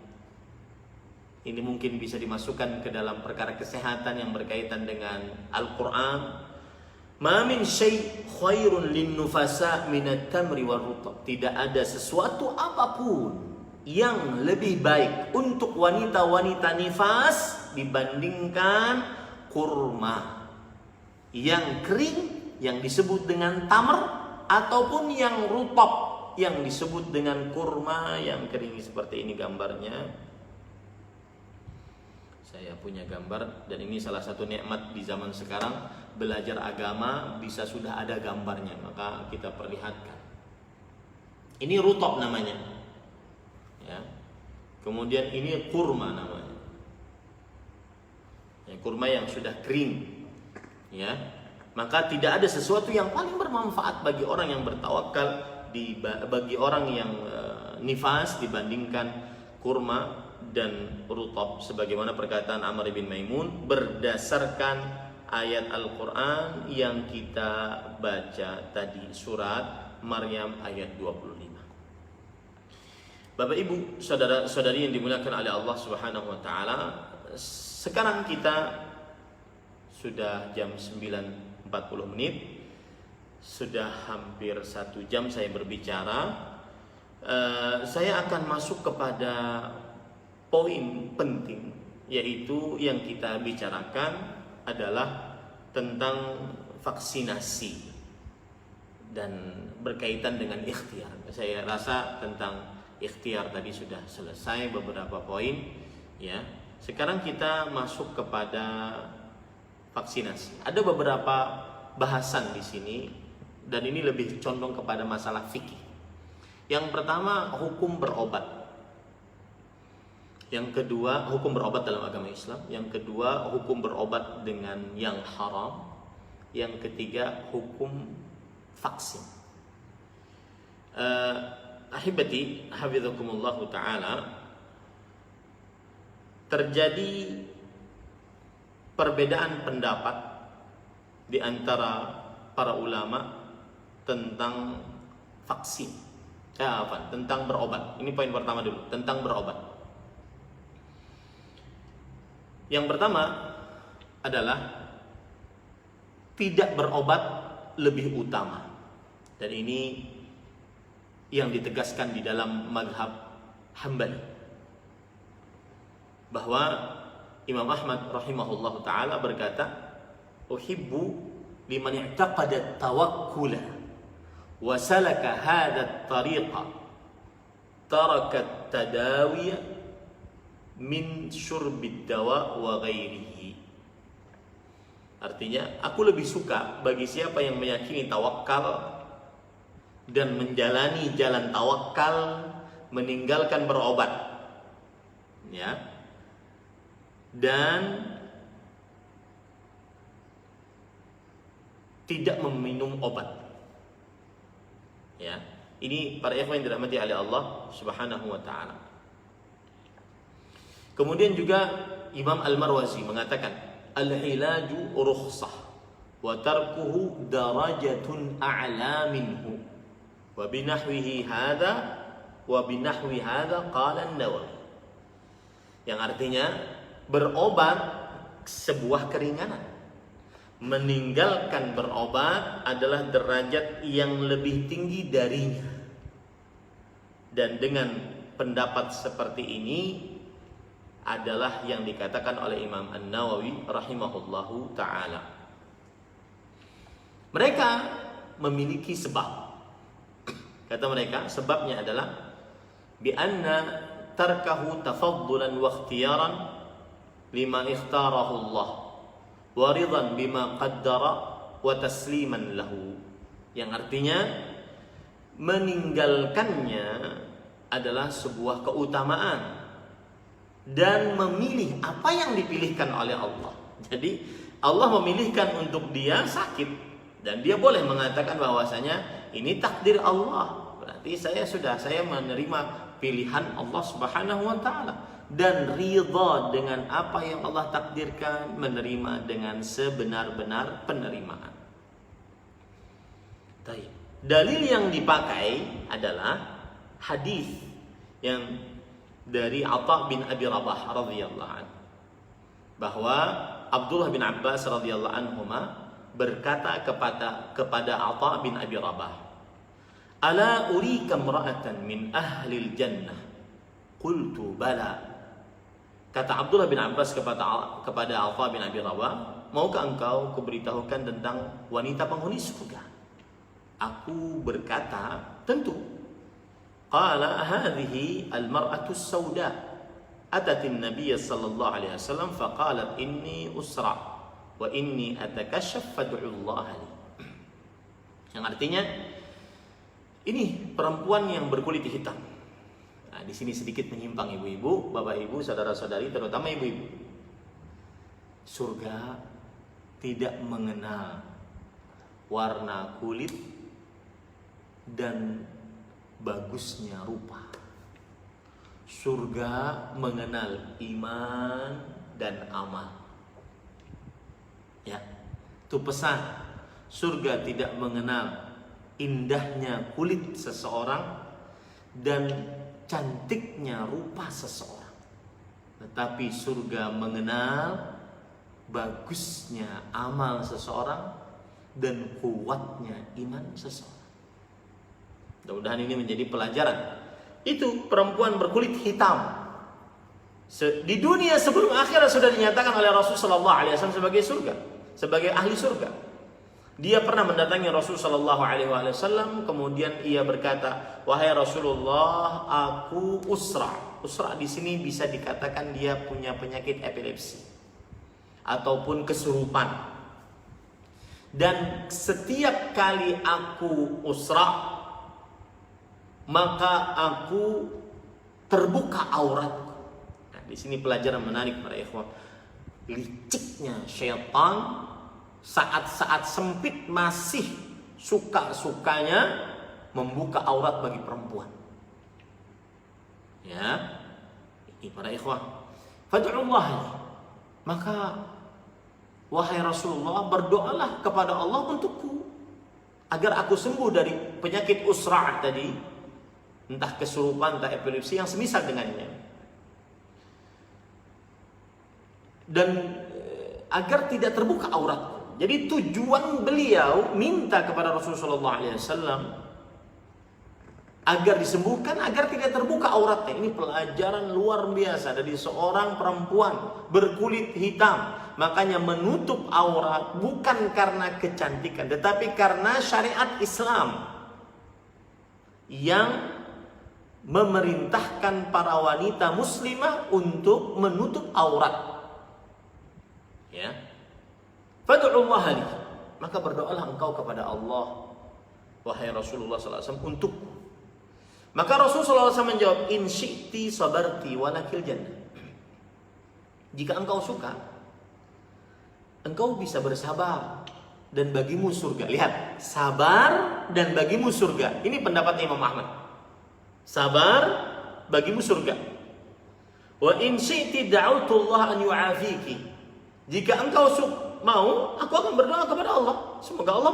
Ini mungkin bisa dimasukkan ke dalam perkara kesehatan yang berkaitan dengan Al-Qur'an. Ma min syai' khairun lin-nufasa minat tamri war rutab. Tidak ada sesuatu apapun yang lebih baik untuk wanita-wanita nifas dibandingkan kurma yang kering yang disebut dengan tamr, ataupun yang rutab yang disebut dengan kurma yang kering. Seperti ini gambarnya. Saya punya gambar, dan ini salah satu nikmat di zaman sekarang, belajar agama bisa sudah ada gambarnya, maka kita perlihatkan. Ini rutab namanya, ya. Kemudian ini kurma namanya, ya, kurma yang sudah kering, ya. Maka tidak ada sesuatu yang paling bermanfaat bagi orang yang bertawakal, bagi orang yang nifas dibandingkan kurma dan rutab, sebagaimana perkataan Amr bin Maimun berdasarkan ayat Al-Quran yang kita baca tadi, surat Maryam ayat 25. Bapak Ibu, saudara-saudari yang dimuliakan oleh Allah Subhanahu wa taala, sekarang kita sudah jam 9.40, sudah hampir 1 jam saya berbicara. Saya akan masuk kepada poin penting, yaitu yang kita bicarakan adalah tentang vaksinasi dan berkaitan dengan ikhtiar. Saya rasa tentang ikhtiar tadi sudah selesai beberapa poin, ya. Sekarang kita masuk kepada vaksinasi. Ada beberapa bahasan di sini, dan ini lebih condong kepada masalah fikih. Yang pertama, hukum berobat. Yang kedua, hukum berobat dalam agama Islam. Yang kedua, hukum berobat dengan yang haram. Yang ketiga, hukum vaksin. Ahibati hafizakumullah ta'ala, terjadi perbedaan pendapat di antara para ulama tentang vaksin, tentang berobat. Ini poin pertama dulu, tentang berobat. Yang pertama adalah tidak berobat lebih utama, dan ini yang ditegaskan di dalam mazhab Hambali, bahwa Imam Ahmad rahimahullah ta'ala berkata, uhibbu liman i'taqada tawakkula wa salaka hadha tariqa taraka tadawiya min syurbid dawa wa ghairihi. Artinya, aku lebih suka bagi siapa yang meyakini tawakal dan menjalani jalan tawakal, meninggalkan berobat, ya, dan tidak meminum obat, ya. Ini para ikhwan yang dirahmati oleh Allah Subhanahu wa taala. Kemudian juga Imam Al-Marwazi mengatakan, al-ilaju rukhsah wa tarkuhu darajatun a'la minhu wa binahwihi hadha wa binahwi hadha qala an-Nawawi. Yang artinya, berobat sebuah keringanan. Meninggalkan berobat adalah derajat yang lebih tinggi darinya. Dan dengan pendapat seperti ini, adalah yang dikatakan oleh Imam An-Nawawi rahimahullahu ta'ala. Mereka memiliki sebab. Kata mereka, sebabnya adalah bi anna tarkahu tafaddulan wa ikhtiyaran lima ikhtarahu Allah wa ridan bima qaddara wa tasliman lahu. Yang artinya meninggalkannya adalah sebuah keutamaan dan memilih apa yang dipilihkan oleh Allah. Jadi Allah memilihkan untuk dia sakit dan dia boleh mengatakan bahwasanya ini takdir Allah. Berarti saya menerima pilihan Allah Subhanahu wa taala dan ridha dengan apa yang Allah takdirkan, menerima dengan sebenar-benar penerimaan. Baik. Dalil yang dipakai adalah hadis yang dari Atha bin Abi Rabah radhiyallahu anhu, bahwa Abdullah bin Abbas radhiyallahu anhuma berkata kepada Atha bin Abi Rabah, "Ala urika imra'atan min ahli al-jannah?" Qultu bala. Kata Abdullah bin Abbas kepada Atha bin Abi Rabah, "Maukah engkau kuberitahukan tentang wanita penghuni surga?" Aku berkata, "Tentu." Qala hadhihi al-mar'atu as-sauda atat an-nabiy sallallahu alaihi wasallam faqalat inni usra wa inni atakashaf fad'u Allah li. Yang artinya ini perempuan yang berkulit hitam. Nah, di sini sedikit menyimpang ibu-ibu, bapak ibu, saudara-saudari, terutama ibu-ibu. Surga tidak mengenal warna kulit dan bagusnya rupa. Surga mengenal iman dan amal. Ya, itu pesan. Surga tidak mengenal indahnya kulit seseorang dan cantiknya rupa seseorang. Tetapi surga mengenal bagusnya amal seseorang dan kuatnya iman seseorang. Mudah-mudahan ini menjadi pelajaran. Itu perempuan berkulit hitam. Di dunia sebelum akhirat sudah dinyatakan oleh Rasulullah SAW sebagai surga, sebagai ahli surga. Dia pernah mendatangi Rasulullah SAW, kemudian ia berkata, "Wahai Rasulullah, aku usra." Usra di sini bisa dikatakan dia punya penyakit epilepsi ataupun kesurupan. Dan setiap kali aku usra, maka aku terbuka auratku. Nah, di sini pelajaran menarik para ikhwan. Liciknya syaitan saat-saat sempit masih suka-sukanya membuka aurat bagi perempuan. Ya, ini para ikhwan. Fad'ullah. Maka wahai Rasulullah, berdoalah kepada Allah untukku agar aku sembuh dari penyakit usra' tadi. Entah kesurupan, entah epilepsi yang semisal dengannya. Dan agar tidak terbuka aurat. Jadi tujuan beliau minta kepada Rasulullah SAW agar disembuhkan, agar tidak terbuka auratnya. Ini pelajaran luar biasa dari seorang perempuan berkulit hitam. Makanya menutup aurat bukan karena kecantikan, tetapi karena syariat Islam yang memerintahkan para wanita muslimah untuk menutup aurat. Ya. Fad'ullah li. Maka berdoalah engkau kepada Allah, wahai Rasulullah SAW, untukku. Maka Rasulullah SAW menjawab, "In syi'ti sabarti walakil jannah." Jika engkau suka, engkau bisa bersabar dan bagimu surga. Lihat, sabar dan bagimu surga. Ini pendapat Imam Ahmad. Sabar bagimu surga. Wa in syi'ti da'utu Allah an yu'afiki. Jika engkau mau, aku akan berdoa kepada Allah. Semoga Allah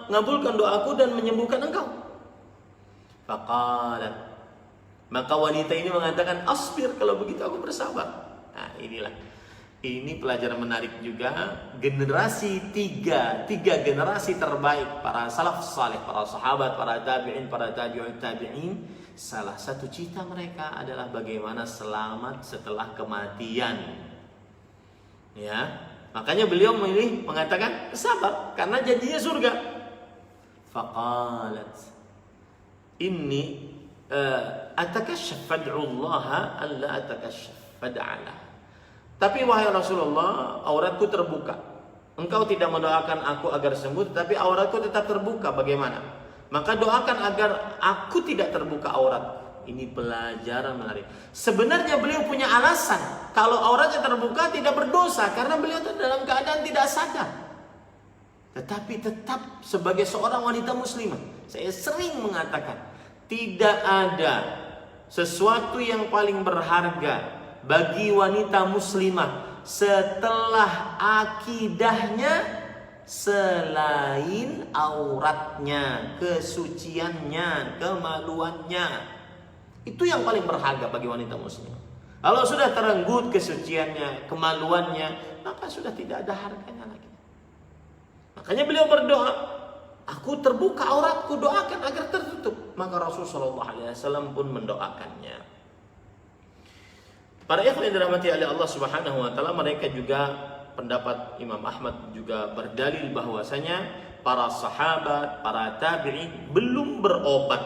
mengabulkan doaku dan menyembuhkan engkau. Faqalat. Maka wanita ini mengatakan, "Asbir, kalau begitu aku bersabar." Nah, inilah Ini pelajaran menarik juga. Generasi tiga generasi terbaik para salaf saleh, para sahabat, para tabi'in, para tabi'ut tabi'in, salah satu cita mereka adalah bagaimana selamat setelah kematian. Ya, makanya beliau mengatakan sabar karena janjinya surga. Faqalat inni atakashaf fad'ullaha alla atakashaf fad'ala. Tapi wahai Rasulullah, auratku terbuka. Engkau tidak mendoakan aku agar sembuh, tapi auratku tetap terbuka. Bagaimana? Maka doakan agar aku tidak terbuka aurat. Ini pelajaran menarik. Sebenarnya beliau punya alasan. Kalau auratnya terbuka tidak berdosa, karena beliau dalam keadaan tidak sadar. Tetapi tetap sebagai seorang wanita muslimah, saya sering mengatakan, tidak ada sesuatu yang paling berharga bagi wanita muslimah setelah akidahnya selain auratnya, kesuciannya, kemaluannya. Itu yang paling berharga bagi wanita muslimah. Kalau sudah terenggut kesuciannya, kemaluannya, maka sudah tidak ada harganya lagi. Makanya beliau berdoa, aku terbuka auratku, doakan agar tertutup. Maka Rasulullah SAW pun mendoakannya. Para ikhwan yang dirahmati oleh Allah Subhanahu wa taala, mereka juga pendapat Imam Ahmad juga berdalil bahwasanya para sahabat, para tabi'in belum berobat.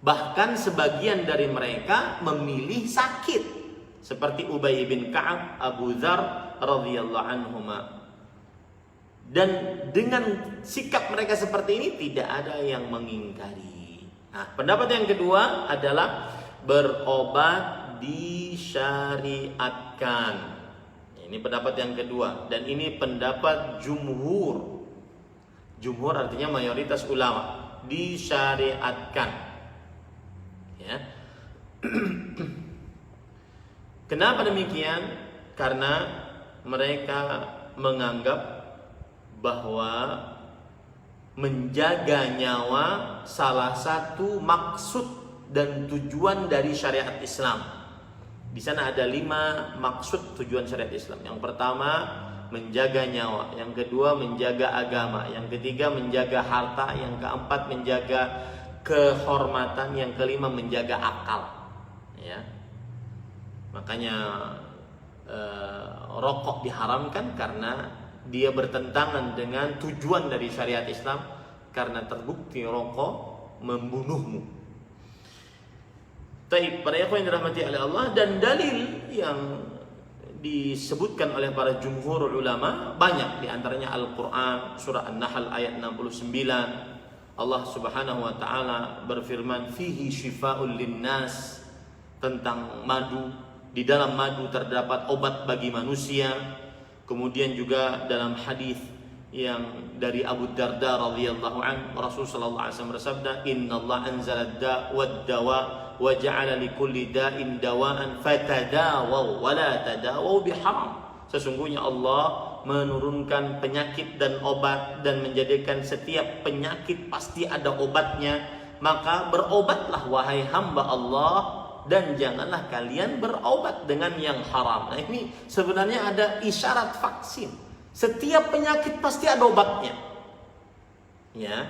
Bahkan sebagian dari mereka memilih sakit, seperti Ubay bin Ka'ab, Abu Dzar radhiyallahu anhuma. Dan dengan sikap mereka seperti ini tidak ada yang mengingkari. Nah, pendapat yang kedua adalah berobat disyariatkan. Ini pendapat yang kedua, dan ini pendapat jumhur. Jumhur artinya mayoritas ulama, disyariatkan. Ya. Kenapa demikian? Karena mereka menganggap bahwa menjaga nyawa salah satu maksud dan tujuan dari syariat Islam. Di sana ada 5 maksud tujuan syariat Islam. Yang pertama, menjaga nyawa. Yang kedua, menjaga agama. Yang ketiga, menjaga harta. Yang keempat, menjaga kehormatan. Yang kelima, menjaga akal. Ya. Makanya rokok diharamkan karena dia bertentangan dengan tujuan dari syariat Islam, karena terbukti rokok membunuhmu. Taib, para ikhwan yang dirahmati oleh Allah, dan dalil yang disebutkan oleh para jumhur ulama banyak, di antaranya Al-Qur'an surah An-Nahl ayat 69. Allah Subhanahu wa taala berfirman, fihi syifaa'un linnas, tentang madu. Di dalam madu terdapat obat bagi manusia. Kemudian juga dalam hadis yang dari Abu Darda radhiyallahu anhu, Rasulullah SAW bersabda, innallaha anzala ad-da' wad-dawa wa ja'ala likulli da'in dawa'an fatadawaw wa la tadawaw biharam. Sesungguhnya Allah menurunkan penyakit dan obat, dan menjadikan setiap penyakit pasti ada obatnya. Maka berobatlah wahai hamba Allah, dan janganlah kalian berobat dengan yang haram. Nah, ini sebenarnya ada isyarat vaksin. Setiap penyakit pasti ada obatnya. Ya,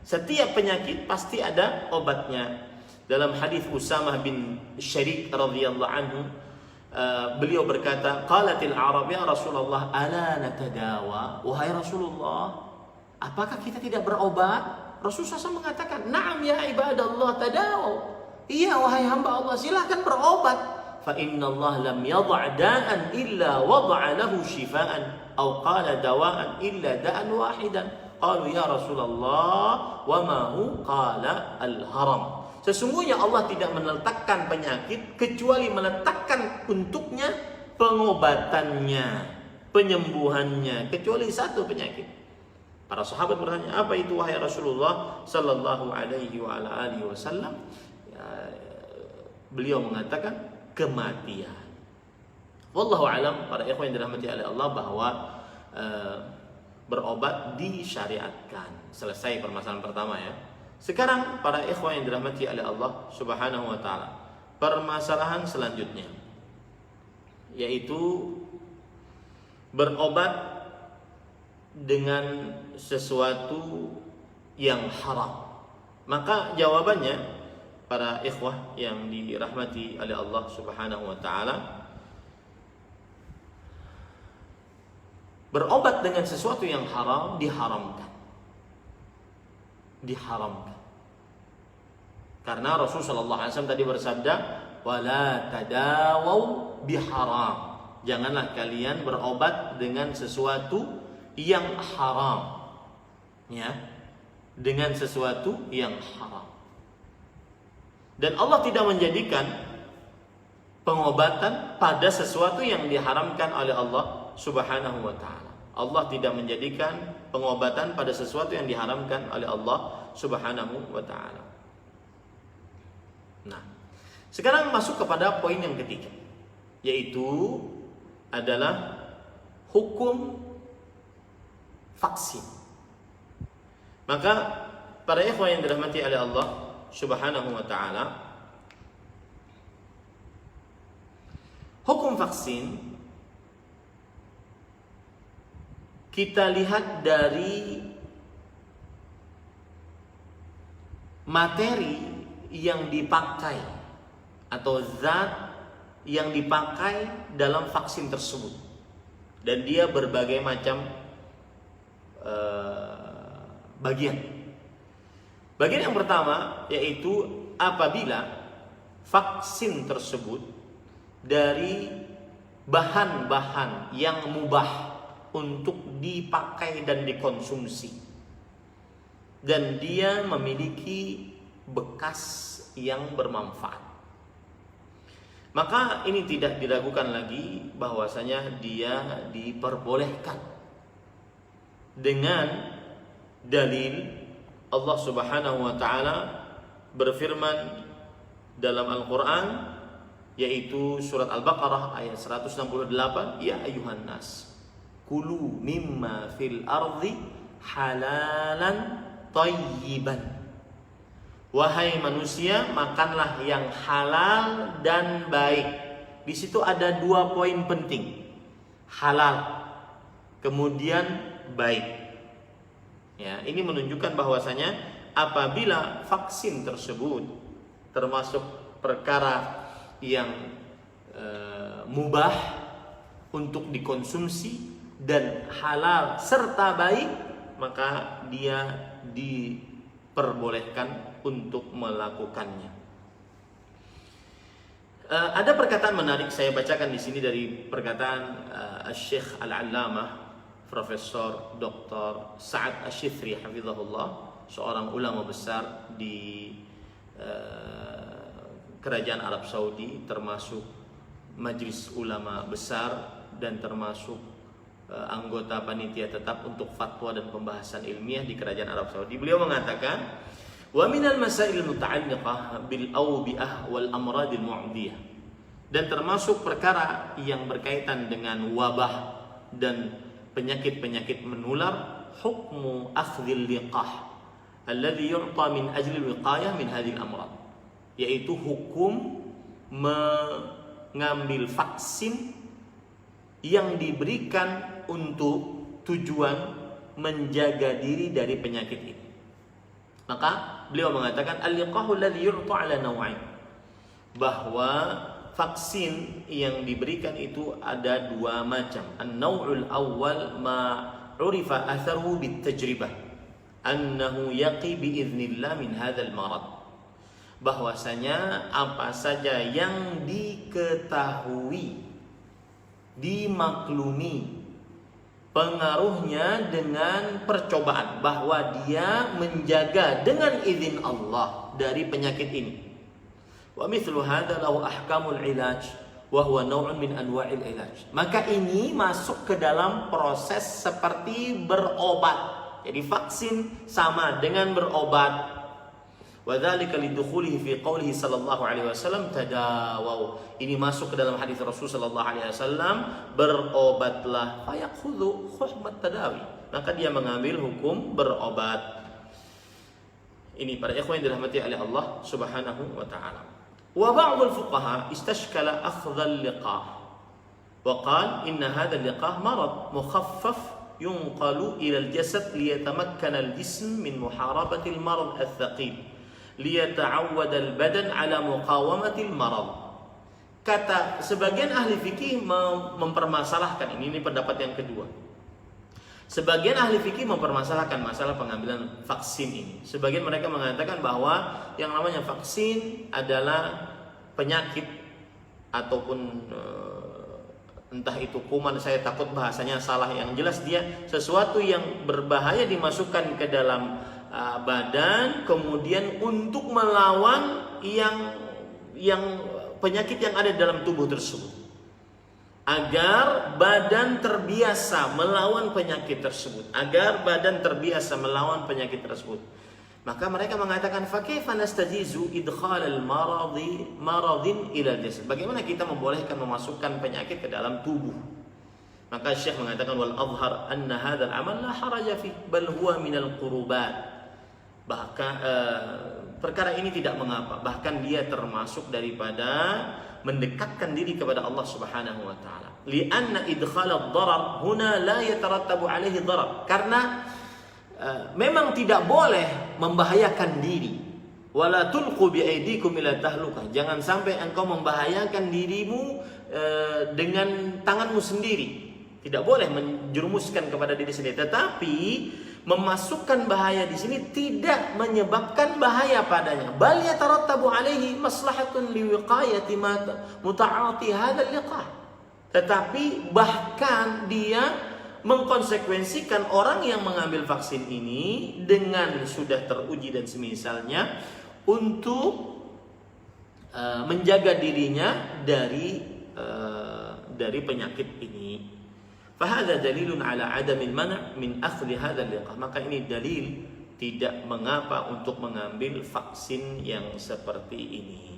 setiap penyakit pasti ada obatnya. Dalam hadis Usamah bin Syarik radhiyallahu anhu, beliau berkata, qalatil Arab ya Rasulullah ala natadawa. Wahai Rasulullah, apakah kita tidak berobat? Rasulullah SAW mengatakan, na'am ya ibadallah tadaw. Iya wahai hamba Allah, silahkan berobat. Fa inna Allah lam yadha' da'an illa wada'a lahu shifaan, atau qala dawa'an illa da'an wahidan. Qalu ya Rasulullah wa ma hu? Qala al-haram. Sesungguhnya Allah tidak meletakkan penyakit kecuali meletakkan untuknya pengobatannya, penyembuhannya, kecuali satu penyakit. Para sahabat bertanya, apa itu wahai Rasulullah sallallahu alaihi wa ala alihi wasallam? Beliau mengatakan kematian. Wallahu alam, para ikhwan yang dirahmati oleh Allah, bahwa berobat disyariatkan. Selesai permasalahan pertama ya. Sekarang para ikhwan yang dirahmati oleh Allah Subhanahu wa taala, permasalahan selanjutnya. yaitu berobat dengan sesuatu yang haram. Maka jawabannya, para ikhwah yang dirahmati oleh Allah Subhanahu wa taala, berobat dengan sesuatu yang haram diharamkan. Diharamkan. Karena Rasulullah sallallahu alaihi wasallam tadi bersabda, "Wala tadawau biharam." Janganlah kalian berobat dengan sesuatu yang haram. Ya. Dengan sesuatu yang haram. Dan Allah tidak menjadikan pengobatan pada sesuatu yang diharamkan oleh Allah Subhanahu wa taala. Allah tidak menjadikan pengobatan pada sesuatu yang diharamkan oleh Allah Subhanahu wa taala. Nah, sekarang masuk kepada poin yang ketiga, yaitu adalah hukum vaksin. Maka para ikhwan yang dirahmati oleh Allah Subhanahu wa taala, hukum vaksin kita lihat dari materi yang dipakai atau zat yang dipakai dalam vaksin tersebut, dan dia berbagai macam bagian. Bagian yang pertama yaitu apabila vaksin tersebut dari bahan-bahan yang mubah untuk dipakai dan dikonsumsi, dan dia memiliki bekas yang bermanfaat, maka ini tidak diragukan lagi bahwasanya dia diperbolehkan dengan dalil Allah Subhanahu wa taala berfirman dalam Al-Qur'an, yaitu surat Al-Baqarah ayat 168, "Ya ayuhan nas, kulu mimma fil ardi halalan thayyiban." Wahai manusia, makanlah yang halal dan baik. Di situ ada dua poin penting. Halal, kemudian baik. Ya, ini menunjukkan bahwasanya apabila vaksin tersebut termasuk perkara yang mubah untuk dikonsumsi dan halal serta baik, maka dia diperbolehkan untuk melakukannya. Ada perkataan menarik, saya bacakan di sini dari perkataan Syekh Al-Allamah Profesor Dr. Sa'ad Asy-Syifri hafizahullah, seorang ulama besar di Kerajaan Arab Saudi, termasuk majelis ulama besar dan termasuk anggota panitia tetap untuk fatwa dan pembahasan ilmiah di Kerajaan Arab Saudi. Beliau mengatakan, wa minal masail muta'alliqah bil awbi'ah wal amradil mu'diyah, dan termasuk perkara yang berkaitan dengan wabah dan penyakit-penyakit menular, hukmu akhdhil liqah alladhi yu'ta min ajli wiqayah min hadhil amrad, yaitu hukum mengambil vaksin yang diberikan untuk tujuan menjaga diri dari penyakit ini. Maka beliau mengatakan al-liqahu alladhi yu'ta ala naw'ain, bahwa vaksin yang diberikan itu ada dua macam. An-naw'ul awwal ma 'urifa atharuhu bit-tajribah annahu yaqi bi'iznillah min hadzal marad, bahwasanya apa saja yang diketahui, dimaklumi pengaruhnya dengan percobaan, bahwa dia menjaga dengan izin Allah dari penyakit ini. Wa mithlu hadza lahu ahkamul ilaj wa huwa naw'un min anwa'il ilaj. Maka ini masuk ke dalam proses seperti berobat. Jadi vaksin sama dengan berobat. Wa dzalika lidukhulihi fi qoulihi sallallahu alaihi wasallam tadawaw. Ini masuk ke dalam hadis Rasul sallallahu alaihi wasallam, berobatlah, fayakhudhu hukmat tadawi, maka dia mengambil hukum berobat. Ini para ikhwan yang dirahmati oleh Allah Subhanahu wa taala. Wa ba'dul fuqaha istashkala akhdhal liqah وقال إن هذا اللقاح مرض مخفف ينقل إلى الجسد ليتمكن الجسم من محاربة المرض الثقيل ليتعود البدن على مقاومة المرض. Kata sebagian ahli fikih mempermasalahkan ini pendapat yang kedua. Sebagian ahli fikih mempermasalahkan masalah pengambilan vaksin ini. Sebagian mereka mengatakan bahwa yang namanya vaksin adalah penyakit ataupun entah itu kuman, saya takut bahasanya salah, yang jelas dia sesuatu yang berbahaya dimasukkan ke dalam badan, kemudian untuk melawan yang penyakit yang ada dalam tubuh tersebut, agar badan terbiasa melawan penyakit tersebut, Maka mereka mengatakan fakaifa nastajizu idkhal maradin ila jasad. Bagaimana kita membolehkan memasukkan penyakit ke dalam tubuh? Maka Syekh mengatakan wal azhar anna hadzal amal la haraja fi bal huwa minal qurubat. Bahkan perkara ini tidak mengapa, bahkan dia termasuk daripada mendekatkan diri kepada Allah Subhanahu wa taala. Li'anna idkhal ad-darar huna la yatarattabu alaihi darar. Karena memang tidak boleh membahayakan diri. Wala tulqu bi aydikum ila tahlukah. Jangan sampai engkau membahayakan dirimu dengan tanganmu sendiri. Tidak boleh menjerumuskan kepada diri sendiri. Tetapi memasukkan bahaya di sini tidak menyebabkan bahaya padanya. Bal yatarattabu alaihi maslahatun liwiqayati muta'ati hadzal liqah. Tetapi bahkan dia mengkonsekuensikan orang yang mengambil vaksin ini dengan sudah teruji dan semisalnya untuk menjaga dirinya dari penyakit ini. Fahadha dalilun ala adamil mana' min akhli hadzal liqah. Maka ini dalil tidak mengapa untuk mengambil vaksin yang seperti ini.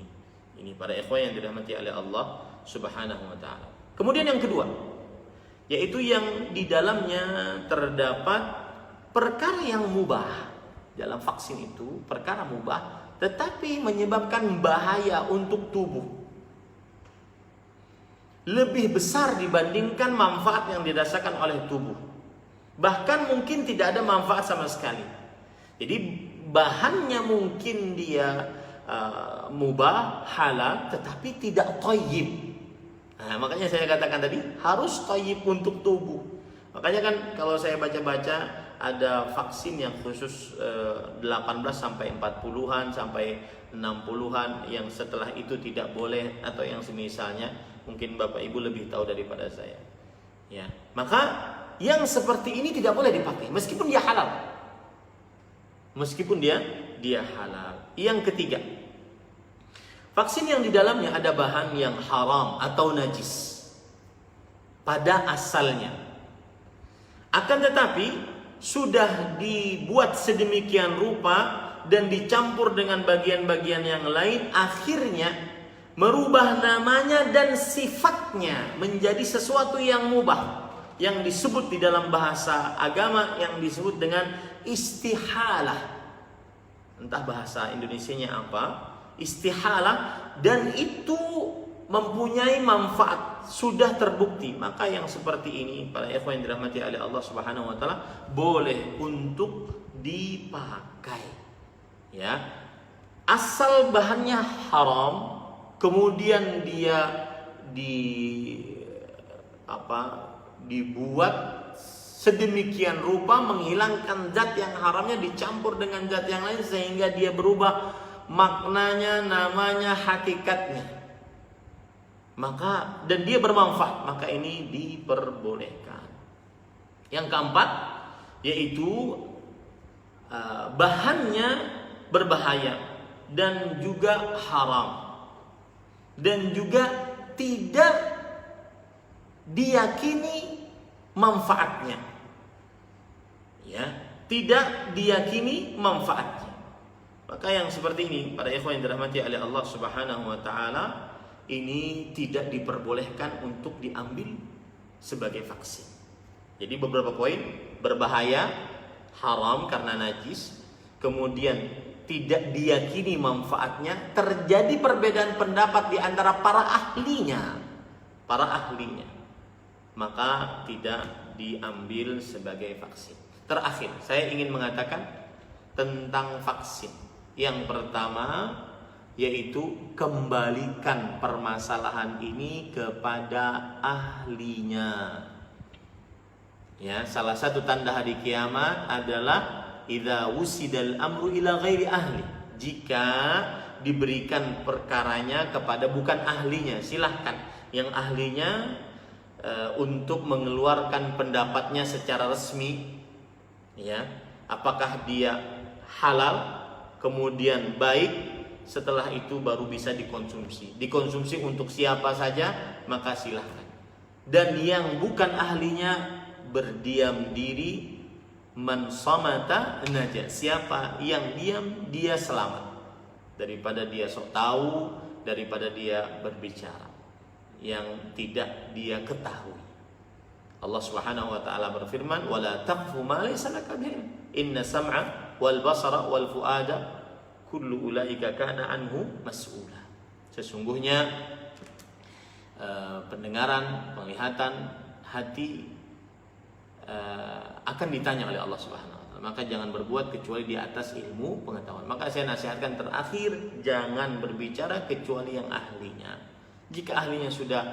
Ini para ikhwan yang dirahmati oleh Allah Subhanahu wa taala. Kemudian yang kedua, yaitu yang di dalamnya terdapat perkara yang mubah. Dalam vaksin itu perkara mubah tetapi menyebabkan bahaya untuk tubuh lebih besar dibandingkan manfaat yang dirasakan oleh tubuh. Bahkan mungkin tidak ada manfaat sama sekali. Jadi bahannya mungkin dia mubah, halal, tetapi tidak thayyib. Nah, makanya saya katakan tadi harus thayyib untuk tubuh. Makanya kan kalau saya baca-baca ada vaksin yang khusus 18 sampai 40-an sampai 60-an yang setelah itu tidak boleh atau yang semisalnya. Mungkin Bapak Ibu lebih tahu daripada saya. Ya, maka yang seperti ini tidak boleh dipakai meskipun dia halal. Meskipun dia halal. Yang ketiga, vaksin yang di dalamnya ada bahan yang haram atau najis pada asalnya. Akan tetapi sudah dibuat sedemikian rupa dan dicampur dengan bagian-bagian yang lain, akhirnya merubah namanya dan sifatnya menjadi sesuatu yang mubah, yang disebut di dalam bahasa agama yang disebut dengan istihalah. Entah bahasa Indonesianya apa, istihalah, dan itu mempunyai manfaat, sudah terbukti. Maka yang seperti ini para ikhwan yang dirahmati oleh Allah Subhanahu wa taala boleh untuk dipakai. Ya. Asal bahannya haram, kemudian dia dibuat sedemikian rupa menghilangkan zat yang haramnya dicampur dengan zat yang lain sehingga dia berubah maknanya, namanya, hakikatnya. Maka dan dia bermanfaat, maka ini diperbolehkan. Yang keempat yaitu bahannya berbahaya dan juga haram. Dan juga tidak diyakini manfaatnya. Ya, tidak diyakini manfaatnya. Maka yang seperti ini para ikhwan yang dirahmati oleh Allah Subhanahu wa taala, ini tidak diperbolehkan untuk diambil sebagai vaksin. Jadi beberapa poin: berbahaya, haram karena najis, kemudian tidak diyakini manfaatnya, terjadi perbedaan pendapat di antara para ahlinya. maka tidak diambil sebagai vaksin. Terakhir, saya ingin mengatakan tentang vaksin. Yang pertama yaitu kembalikan permasalahan ini kepada ahlinya. Ya, salah satu tanda hari kiamat adalah idza wusidal amru ila ghairi ahli. Jika diberikan perkaranya kepada bukan ahlinya, silahkan yang ahlinya untuk mengeluarkan pendapatnya secara resmi, ya, apakah dia halal, kemudian baik, setelah itu baru bisa dikonsumsi untuk siapa saja, maka silahkan. Dan yang bukan ahlinya berdiam diri, man samata naja, siapa yang diam dia selamat daripada dia sok tahu, daripada dia berbicara yang tidak dia ketahui. Allah Subhanahu wa taala berfirman, "Wala taqfu ma laysa laka bihi, inna sam'a wal basara wal fuada kullu ulaika kana anhu mas'ula." Sesungguhnya pendengaran, penglihatan, hati akan ditanya oleh Allah Subhanahu wa taala. Maka jangan berbuat kecuali di atas ilmu pengetahuan. Maka saya nasihatkan terakhir, jangan berbicara kecuali yang ahlinya. Jika ahlinya sudah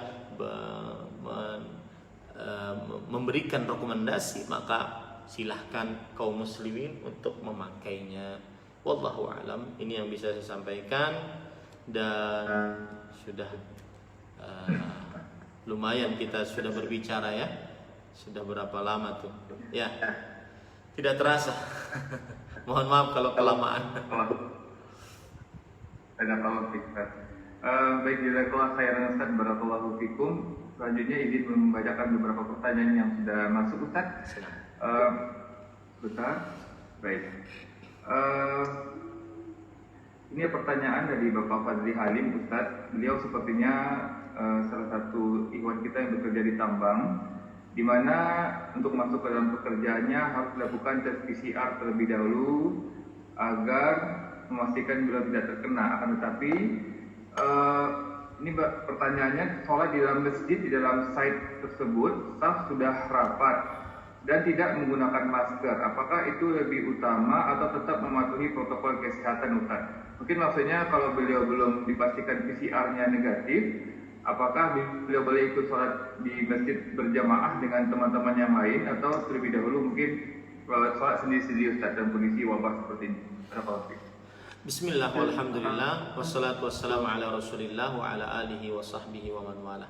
memberikan rekomendasi, maka silahkan kaum muslimin untuk memakainya. Wallahu a'lam. Ini yang bisa saya sampaikan, dan sudah lumayan kita sudah berbicara ya. Sudah berapa lama tuh? Ya. Tidak terasa. Mohon maaf kalau kelamaan. Ada kalau baik, jazakallahu khairan Ustaz, barakallahu fikum. Selanjutnya izin membacakan beberapa pertanyaan yang sudah masuk Ustaz. Sebentar. Baik. Ini pertanyaan dari Bapak Fadli Halim Ustaz. Beliau sepertinya salah satu ikhwan kita yang bekerja di tambang, di mana untuk masuk ke dalam pekerjaannya harus dilakukan tes PCR terlebih dahulu agar memastikan beliau tidak terkena. Akan tetapi ini pertanyaannya, sholat di dalam masjid, di dalam site tersebut saf sudah rapat dan tidak menggunakan masker, apakah itu lebih utama atau tetap mematuhi protokol kesehatan Ustaz? Mungkin maksudnya kalau beliau belum dipastikan PCR-nya negatif, apakah beliau boleh ikut sholat di masjid berjamaah dengan teman-teman yang lain, atau terlebih dahulu mungkin sholat sendiri-sendiri Ustaz dalam kondisi wabah seperti ini? Bismillah, walhamdulillah, wassalatu wassalamu ala rasulillah wa ala alihi wa sahbihi wa man wala.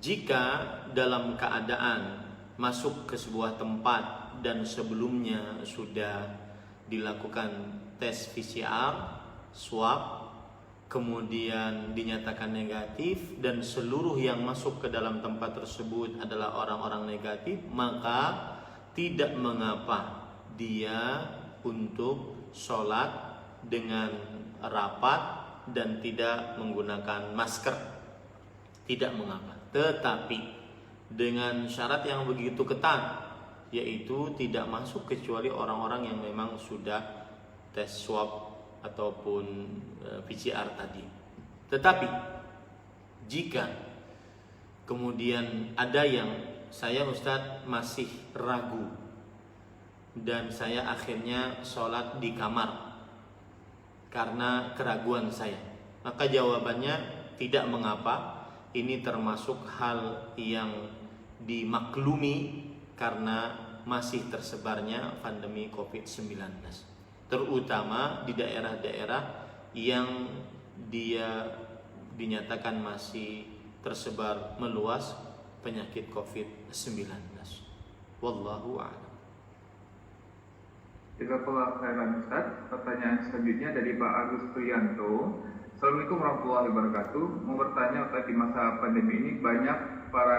Jika dalam keadaan masuk ke sebuah tempat dan sebelumnya sudah dilakukan tes PCR, swab, kemudian dinyatakan negatif, dan seluruh yang masuk ke dalam tempat tersebut adalah orang-orang negatif, maka tidak mengapa dia untuk sholat dengan rapat dan tidak menggunakan masker, tidak mengapa. Tetapi dengan syarat yang begitu ketat, yaitu tidak masuk kecuali orang-orang yang memang sudah tes swab ataupun PCR tadi. Tetapi jika kemudian ada yang saya Ustadz masih ragu dan saya akhirnya sholat di kamar karena keraguan saya, maka jawabannya tidak mengapa. Ini termasuk hal yang dimaklumi karena masih tersebarnya pandemi COVID-19, terutama di daerah-daerah yang dia dinyatakan masih tersebar meluas penyakit COVID-19. Wallahu a'lam. Jazakallahu khairan Ustaz. Pertanyaan selanjutnya dari Pak Agus Priyanto. Assalamualaikum warahmatullahi wabarakatuh. Mau bertanya, Ustaz, di masa pandemi ini banyak para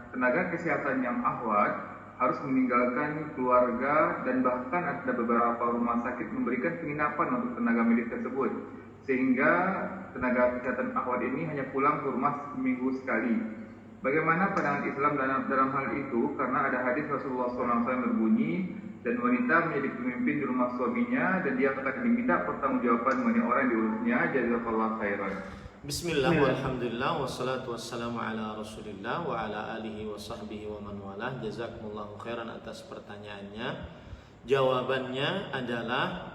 tenaga kesehatan yang ahwat harus meninggalkan keluarga, dan bahkan ada beberapa rumah sakit memberikan penginapan untuk tenaga medis tersebut, sehingga tenaga kesehatan ahwat ini hanya pulang ke rumah seminggu sekali. Bagaimana pandangan Islam dalam hal itu? Karena ada hadis Rasulullah SAW berbunyi, dan wanita menjadi pemimpin di rumah suaminya dan dia akan diminta pertanggungjawaban mengenai orang yang diurusnya. Jazakallahu khairan. Bismillah, walhamdulillah, wassalatu wassalamu ala rasulillah wa ala alihi wa sahbihi wa man walah. Jazakumullahu khairan atas pertanyaannya. Jawabannya adalah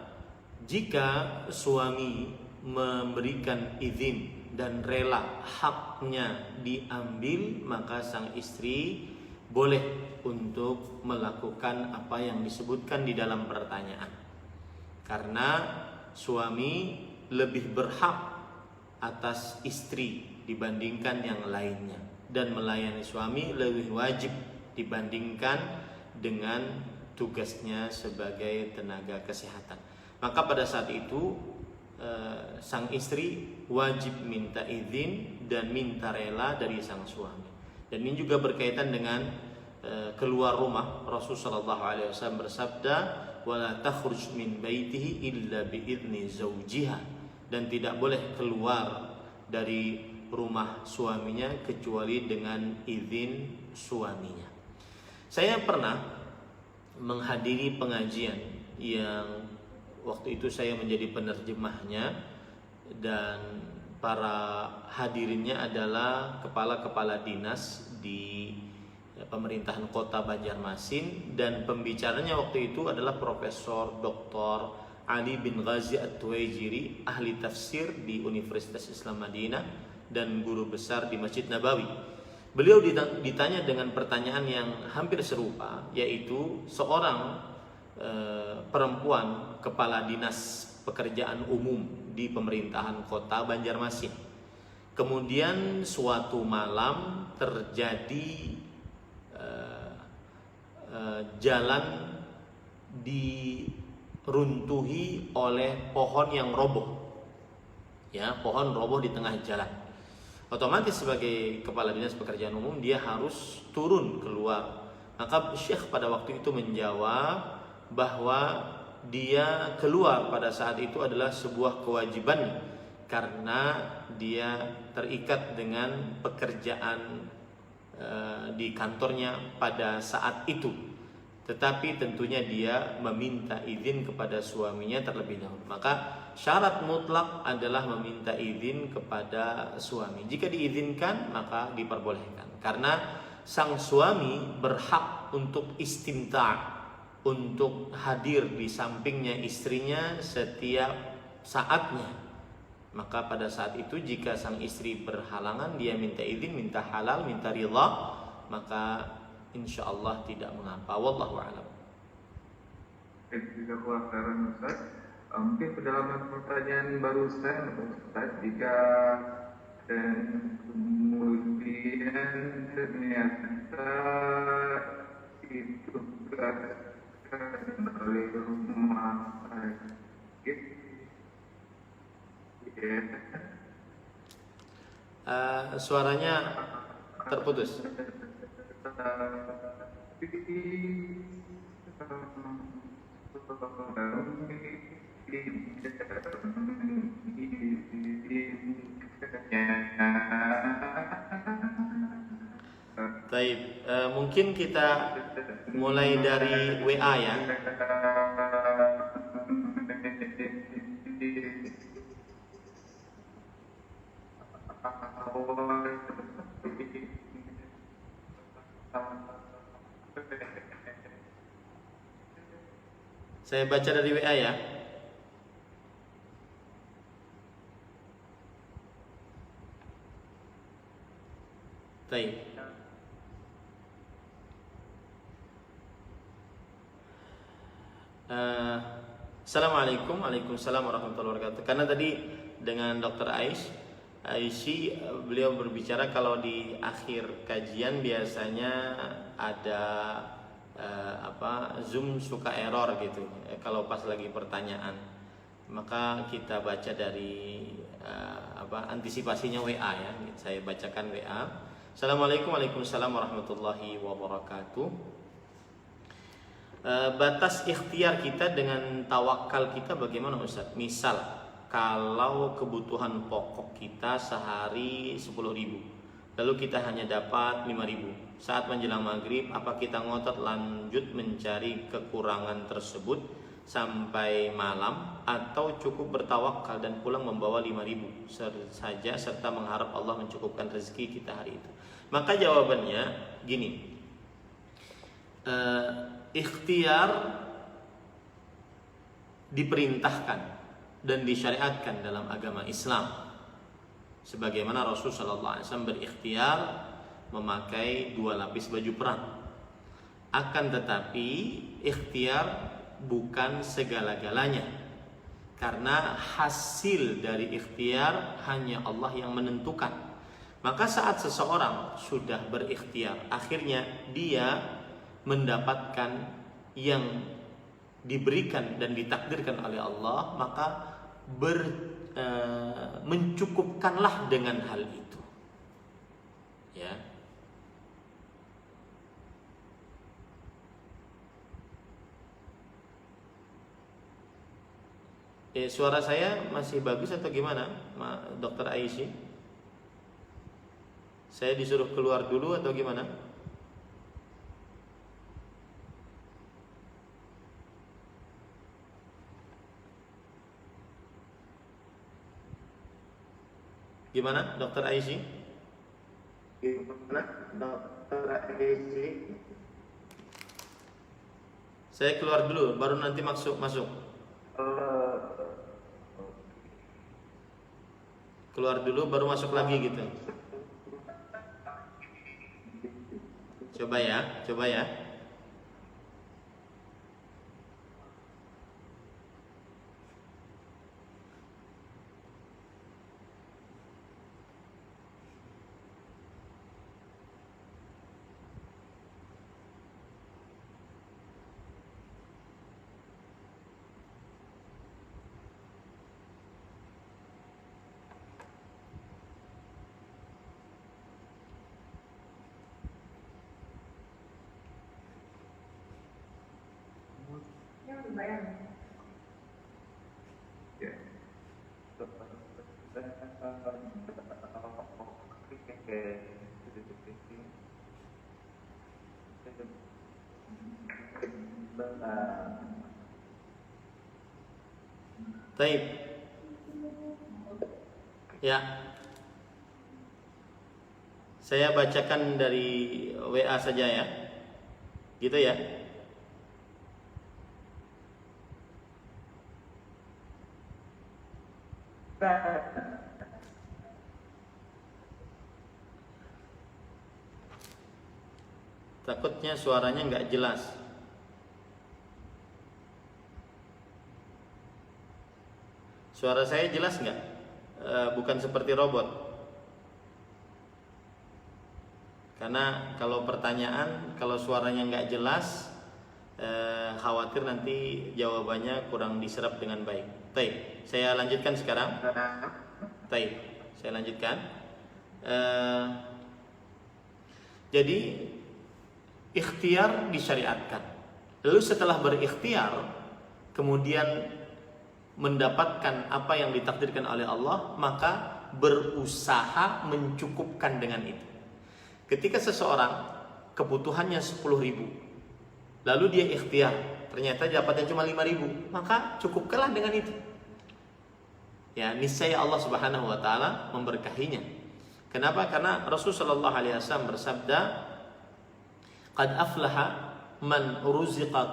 jika suami memberikan izin dan rela haknya diambil, maka sang istri boleh untuk melakukan apa yang disebutkan di dalam pertanyaan. Karena suami lebih berhak atas istri dibandingkan yang lainnya, dan melayani suami lebih wajib dibandingkan dengan tugasnya sebagai tenaga kesehatan. Maka pada saat itu sang istri wajib minta izin dan minta rela dari sang suami. Dan ini juga berkaitan dengan keluar rumah. Rasulullah SAW bersabda, "Wala takhruj min baitihi illa bi idzni zawjiha." Dan tidak boleh keluar dari rumah suaminya kecuali dengan izin suaminya. Saya pernah menghadiri pengajian yang waktu itu saya menjadi penerjemahnya, dan para hadirinnya adalah kepala-kepala dinas di pemerintahan kota Banjarmasin, dan pembicaranya waktu itu adalah Profesor Dr. Ali bin Ghazi At-Tuwaijiri, ahli tafsir di Universitas Islam Madinah dan guru besar di Masjid Nabawi. Beliau ditanya dengan pertanyaan yang hampir serupa, yaitu seorang perempuan kepala dinas pekerjaan umum di pemerintahan kota Banjarmasin. Kemudian suatu malam terjadi jalan diruntuhi oleh pohon yang roboh. Ya, pohon roboh di tengah jalan. Otomatis sebagai kepala dinas pekerjaan umum dia harus turun keluar. Maka Syekh pada waktu itu menjawab bahwa dia keluar pada saat itu adalah sebuah kewajiban, karena dia terikat dengan pekerjaan di kantornya pada saat itu. Tetapi tentunya dia meminta izin kepada suaminya terlebih dahulu. Maka syarat mutlak adalah meminta izin kepada suami. Jika diizinkan maka diperbolehkan, karena sang suami berhak untuk istimta', untuk hadir di sampingnya istrinya setiap saatnya. Maka pada saat itu jika sang istri berhalangan, dia minta izin, minta halal, minta ridha, maka insya Allah tidak mengapa. Wallahu a'lam. Mungkin pendalaman pertanyaan barusan Ustaz, jika dan kemudian ternyata itu oleh rumah sakit, suaranya terputus. Baik, mungkin kita mulai dari WA ya. Saya baca dari WA ya. Baik. Assalamualaikum, waalaikumsalam warahmatullahi wabarakatuh. Karena tadi dengan Dr. Aishi, beliau berbicara kalau di akhir kajian biasanya ada Zoom suka error gitu. Kalau pas lagi pertanyaan, maka kita baca dari antisipasinya WA ya. Saya bacakan WA. Assalamualaikum, waalaikumsalam warahmatullahi wabarakatuh. Batas ikhtiar kita dengan tawakal kita bagaimana Ustaz? Misal kalau kebutuhan pokok kita sehari 10.000, lalu kita hanya dapat 5.000. Saat menjelang maghrib, apa kita ngotot lanjut mencari kekurangan tersebut sampai malam, atau cukup bertawakal dan pulang membawa 5.000 saja serta mengharap Allah mencukupkan rezeki kita hari itu? Maka jawabannya gini, ikhtiar diperintahkan dan disyariatkan dalam agama Islam, sebagaimana Rasulullah SAW berikhtiar memakai 2 lapis baju perang. Akan tetapi ikhtiar bukan segala-galanya, karena hasil dari ikhtiar hanya Allah yang menentukan. Maka saat seseorang sudah berikhtiar, akhirnya dia mendapatkan yang diberikan dan ditakdirkan oleh Allah, maka mencukupkanlah dengan hal itu. Ya. Suara saya masih bagus atau gimana, Dokter Aisyah? Saya disuruh keluar dulu atau gimana? Gimana, Dokter Aisyah? Gimana, Dokter Aisyah? Saya keluar dulu, baru nanti masuk. Keluar dulu baru masuk lagi gitu. Coba ya. Ya. Baik. Ya. Saya bacakan dari WA saja ya. Gitu ya. Takutnya suaranya nggak jelas. Suara saya jelas nggak? Bukan seperti robot. Karena kalau pertanyaan, kalau suaranya nggak jelas, khawatir nanti jawabannya kurang diserap dengan baik. Baik, saya lanjutkan sekarang. Baik, saya lanjutkan. Jadi ikhtiar disyariatkan. Lalu setelah berikhtiar, kemudian mendapatkan apa yang ditakdirkan oleh Allah, maka berusaha mencukupkan dengan itu. Ketika seseorang kebutuhannya 10.000, lalu dia ikhtiar, ternyata dapatnya cuma 5.000, maka cukupkanlah dengan itu. Ya, niscaya Allah Subhanahu wa taala memberkahinya. Kenapa? Karena Rasulullah SAW bersabda, "Qad aflaha man ruziqa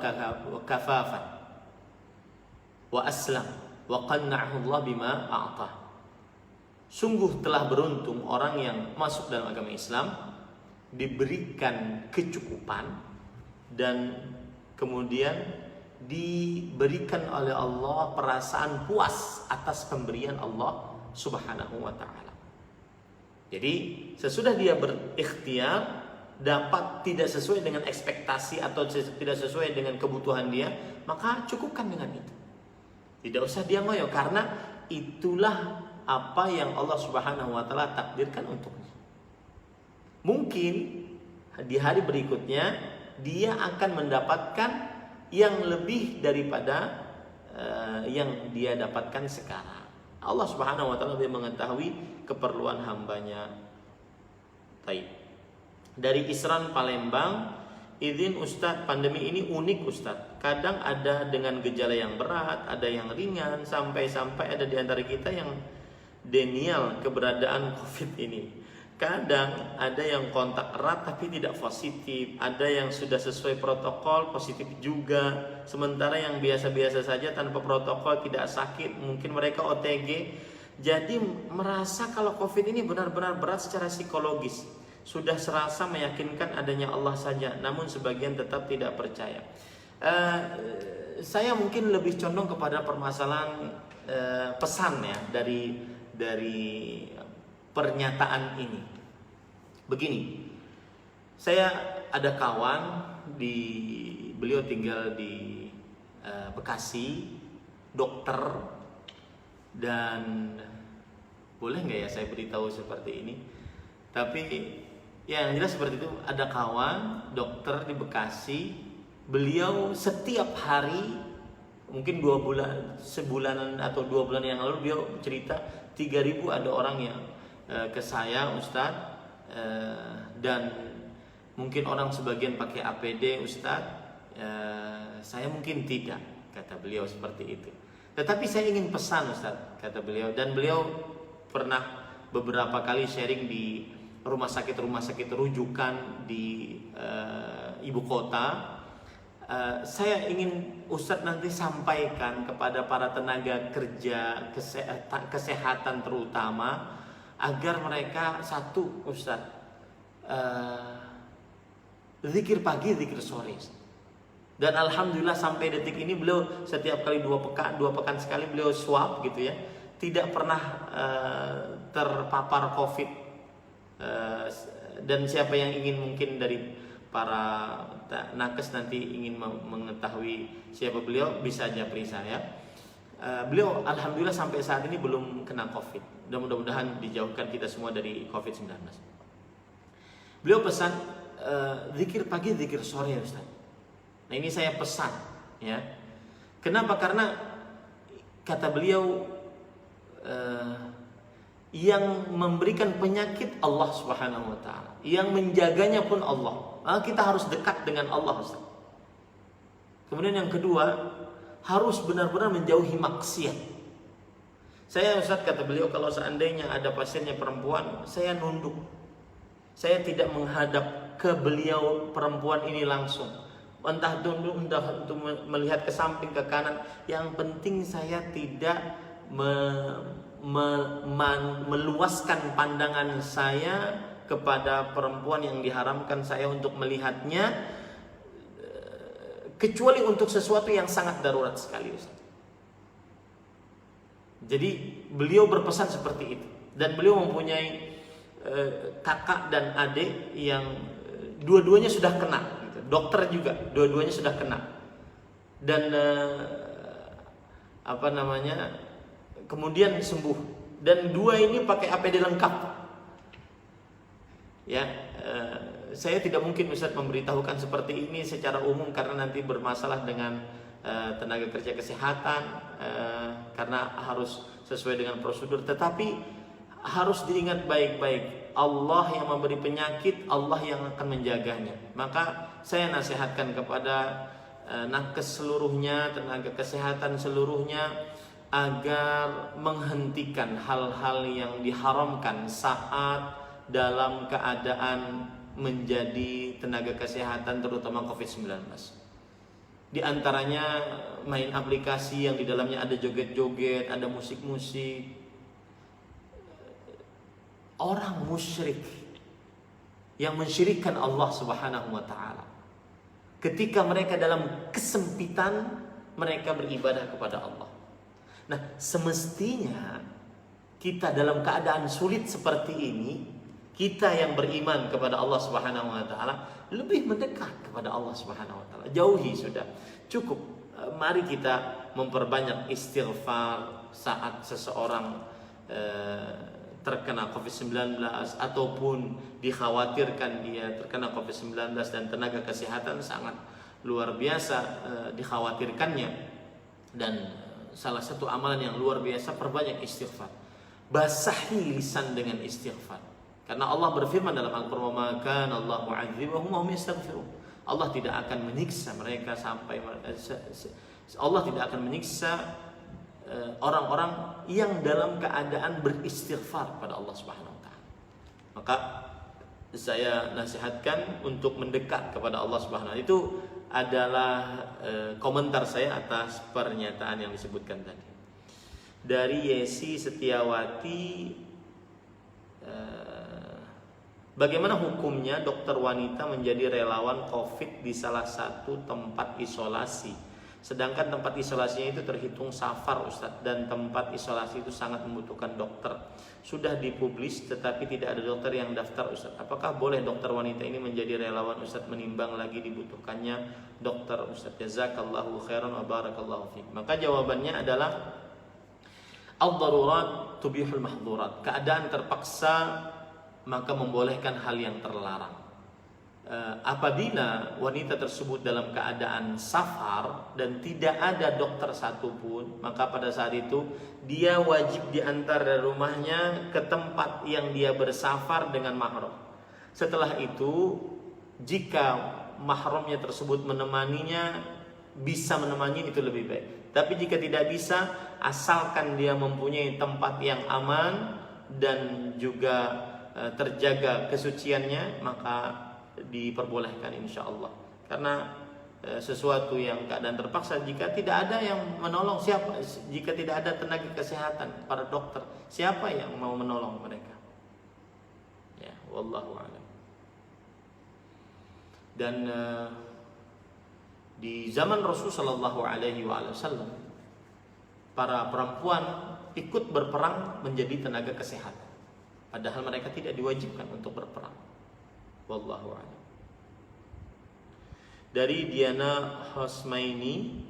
kafafan wa aslam wa qanna'ahu Allah bima a'tah." Sungguh telah beruntung orang yang masuk dalam agama Islam, diberikan kecukupan dan kemudian diberikan oleh Allah perasaan puas atas pemberian Allah Subhanahu wa taala. Jadi sesudah dia berikhtiar, dapat tidak sesuai dengan ekspektasi atau tidak sesuai dengan kebutuhan dia, maka cukupkan dengan itu. Tidak usah dia ngoyo, karena itulah apa yang Allah Subhanahu wa taala takdirkan untuknya. Mungkin di hari berikutnya dia akan mendapatkan yang lebih daripada yang dia dapatkan sekarang. Allah Subhanahu wa taala lebih mengetahui keperluan hambanya. Baik. Dari Isran Palembang, izin Ustadz, pandemi ini unik Ustadz. Kadang ada dengan gejala yang berat, ada yang ringan, sampai-sampai ada di antara kita yang denial keberadaan COVID ini. Kadang ada yang kontak erat tapi tidak positif, ada yang sudah sesuai protokol positif juga, sementara yang biasa-biasa saja tanpa protokol tidak sakit, mungkin mereka OTG. Jadi merasa kalau COVID ini benar-benar berat secara psikologis, sudah serasa meyakinkan adanya Allah saja, namun sebagian tetap tidak percaya. Saya mungkin lebih condong kepada permasalahan pesan ya dari pernyataan ini. Begini, saya ada kawan beliau tinggal di Bekasi, dokter, dan boleh nggak ya saya beritahu seperti ini? Tapi ya yang jelas seperti itu, ada kawan dokter di Bekasi, beliau setiap hari mungkin 2 bulan, sebulanan atau 2 bulan yang lalu beliau cerita 3.000 ada orang yang ke saya Ustadz, dan mungkin orang sebagian pakai APD Ustadz, saya mungkin tidak, kata beliau seperti itu. Tetapi saya ingin pesan Ustadz, kata beliau, dan beliau pernah beberapa kali sharing di rumah sakit rujukan di ibu kota. Saya ingin Ustadz nanti sampaikan kepada para tenaga kerja kesehatan terutama, agar mereka satu Ustadz, zikir pagi, zikir sore. Dan alhamdulillah sampai detik ini beliau setiap kali 2 pekan sekali beliau swab gitu ya, tidak pernah terpapar COVID. Dan siapa yang ingin mungkin dari para nakes nanti ingin mengetahui siapa beliau, bisa aja periksa ya. Beliau alhamdulillah sampai saat ini belum kena COVID, dan mudah-mudahan dijauhkan kita semua dari COVID-19. Beliau pesan zikir pagi, zikir sore ya Ustaz. Nah ini saya pesan ya. Kenapa? Karena kata beliau yang memberikan penyakit Allah Subhanahu wa taala, yang menjaganya pun Allah. Kita harus dekat dengan Allah Ustaz. Kemudian yang kedua, harus benar-benar menjauhi maksiat. Saya Ustaz, kata beliau, kalau seandainya ada pasiennya perempuan, saya nunduk. Saya tidak menghadap ke beliau perempuan ini langsung. Entah tunduk, entah untuk melihat ke samping, ke kanan. Yang penting saya tidak meluaskan pandangan saya kepada perempuan yang diharamkan saya untuk melihatnya, kecuali untuk sesuatu yang sangat darurat sekali Ustaz. Jadi beliau berpesan seperti itu. Dan beliau mempunyai kakak dan adik yang dua-duanya sudah kena gitu. Dokter juga, dua-duanya sudah kena. Dan kemudian sembuh. Dan 2 ini pakai APD lengkap. Ya, saya tidak mungkin Ustaz memberitahukan seperti ini secara umum karena nanti bermasalah dengan tenaga kerja kesehatan, karena harus sesuai dengan prosedur. Tetapi harus diingat baik-baik, Allah yang memberi penyakit, Allah yang akan menjaganya. Maka saya nasihatkan kepada nakes seluruhnya, tenaga kesehatan seluruhnya, agar menghentikan hal-hal yang diharamkan saat dalam keadaan menjadi tenaga kesehatan, terutama COVID-19. Di antaranya main aplikasi yang di dalamnya ada joget-joget, ada musik-musik. Orang musyrik yang mensyirikkan Allah Subhanahu wa taala, ketika mereka dalam kesempitan, mereka beribadah kepada Allah. Nah, semestinya kita dalam keadaan sulit seperti ini, kita yang beriman kepada Allah Subhanahu wa taala lebih mendekat kepada Allah Subhanahu wa taala. Jauhi sudah. Cukup. Mari kita memperbanyak istighfar saat seseorang terkena COVID-19 ataupun dikhawatirkan dia terkena COVID-19 dan tenaga kesehatan sangat luar biasa dikhawatirkannya. Dan salah satu amalan yang luar biasa, perbanyak istighfar. Basahi lisan dengan istighfar. Karena Allah berfirman dalam Al-Qur'an, "Maka Allah mu'adzibuhum wa hum yastaghfirun." Allah tidak akan menyiksa mereka sampai Allah tidak akan menyiksa orang-orang yang dalam keadaan beristighfar pada Allah Subhanahu wa taala. Maka saya nasihatkan untuk mendekat kepada Allah Subhanahu wa taala. Itu adalah komentar saya atas pernyataan yang disebutkan tadi. Dari Yesi Setiawati, bagaimana hukumnya dokter wanita menjadi relawan COVID di salah satu tempat isolasi, sedangkan tempat isolasinya itu terhitung safar Ustadz, dan tempat isolasi itu sangat membutuhkan dokter. Sudah dipublis tetapi tidak ada dokter yang daftar Ustadz. Apakah boleh dokter wanita ini menjadi relawan Ustadz menimbang lagi dibutuhkannya dokter Ustadz? Jazakallahu khairan wa barakallahu fiik. Maka jawabannya adalah al-darurat tubihul mahdhurat. Keadaan terpaksa maka membolehkan hal yang terlarang. Apabila wanita tersebut dalam keadaan safar dan tidak ada dokter satupun, maka pada saat itu dia wajib diantar dari rumahnya ke tempat yang dia bersafar dengan mahram. Setelah itu, jika mahramnya tersebut menemaninya, bisa menemani, itu lebih baik. Tapi jika tidak bisa, asalkan dia mempunyai tempat yang aman dan juga terjaga kesuciannya, maka diperbolehkan insya Allah. Karena sesuatu yang keadaan terpaksa, jika tidak ada yang menolong, siapa? Jika tidak ada tenaga kesehatan, para dokter, siapa yang mau menolong mereka? Ya, wallahu a'lam. Dan di zaman Rasulullah sallallahu alaihi wasallam, para perempuan ikut berperang menjadi tenaga kesehatan, padahal mereka tidak diwajibkan untuk berperang. Wallahu a'lam. Dari Diana Hosmaini,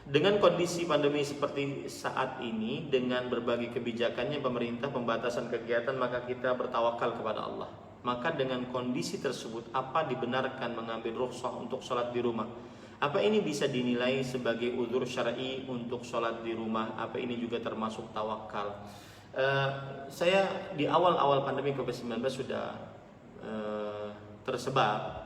dengan kondisi pandemi seperti saat ini, dengan berbagai kebijakannya pemerintah pembatasan kegiatan, maka kita bertawakal kepada Allah. Maka dengan kondisi tersebut, apa dibenarkan mengambil rukhsah untuk sholat di rumah? Apa ini bisa dinilai sebagai udzur syar'i untuk sholat di rumah? Apa ini juga termasuk tawakal? Saya di awal-awal pandemi COVID-19 sudah tersebar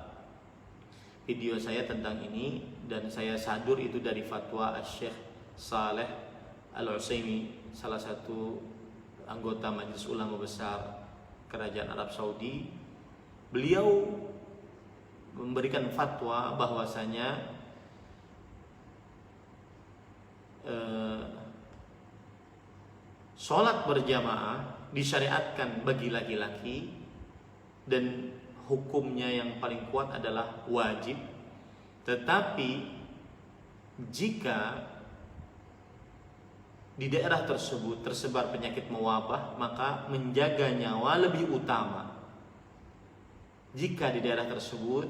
video saya tentang ini, dan saya sadur itu dari fatwa Syekh Saleh Al-Utsaimin, salah satu anggota Majelis Ulama Besar Kerajaan Arab Saudi. Beliau memberikan fatwa bahwasanya sholat berjamaah disyariatkan bagi laki-laki, dan hukumnya yang paling kuat adalah wajib. Tetapi jika di daerah tersebut tersebar penyakit mewabah, maka menjaga nyawa lebih utama. Jika di daerah tersebut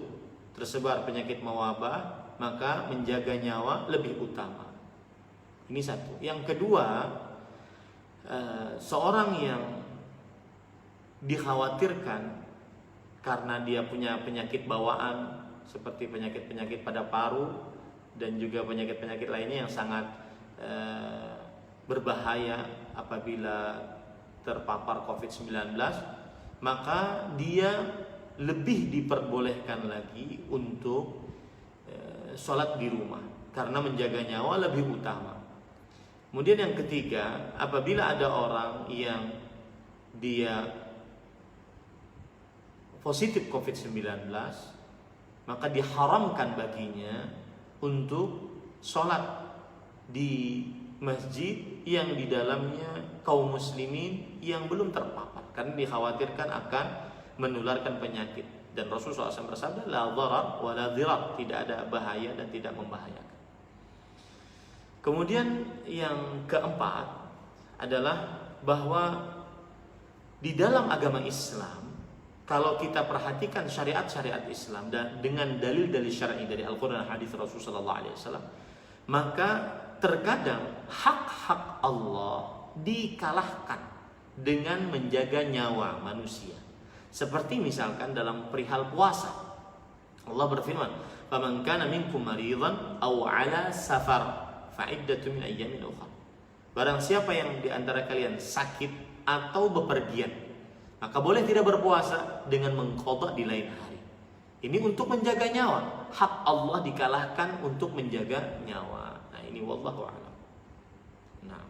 tersebar penyakit mewabah, maka menjaga nyawa lebih utama. Ini satu. Yang kedua, seorang yang dikhawatirkan karena dia punya penyakit bawaan seperti penyakit-penyakit pada paru dan juga penyakit-penyakit lainnya yang sangat berbahaya apabila terpapar COVID-19, maka dia lebih diperbolehkan lagi untuk sholat di rumah karena menjaga nyawa lebih utama. Kemudian yang ketiga, apabila ada orang yang dia positif COVID-19, maka diharamkan baginya untuk sholat di masjid yang di dalamnya kaum muslimin yang belum terpapar, karena dikhawatirkan akan menularkan penyakit. Dan Rasulullah SAW bersabda, la dharar wa la dhirar, tidak ada bahaya dan tidak membahayakan. Kemudian yang keempat adalah bahwa di dalam agama Islam, kalau kita perhatikan syariat-syariat Islam dan dengan dalil-dalil syar'i dari Al-Quran dan hadis Rasulullah SAW, maka terkadang hak-hak Allah dikalahkan dengan menjaga nyawa manusia. Seperti misalkan dalam perihal puasa, Allah berfirman, "Faman kana minkum maridan aw 'ala safar fa'iddatun min ayyamin ukhra." Barang siapa yang di antara kalian sakit atau bepergian, maka boleh tidak berpuasa dengan mengqadha di lain hari. Ini untuk menjaga nyawa. Hak Allah dikalahkan untuk menjaga nyawa. Nah, ini wallahu a'lam. Nah,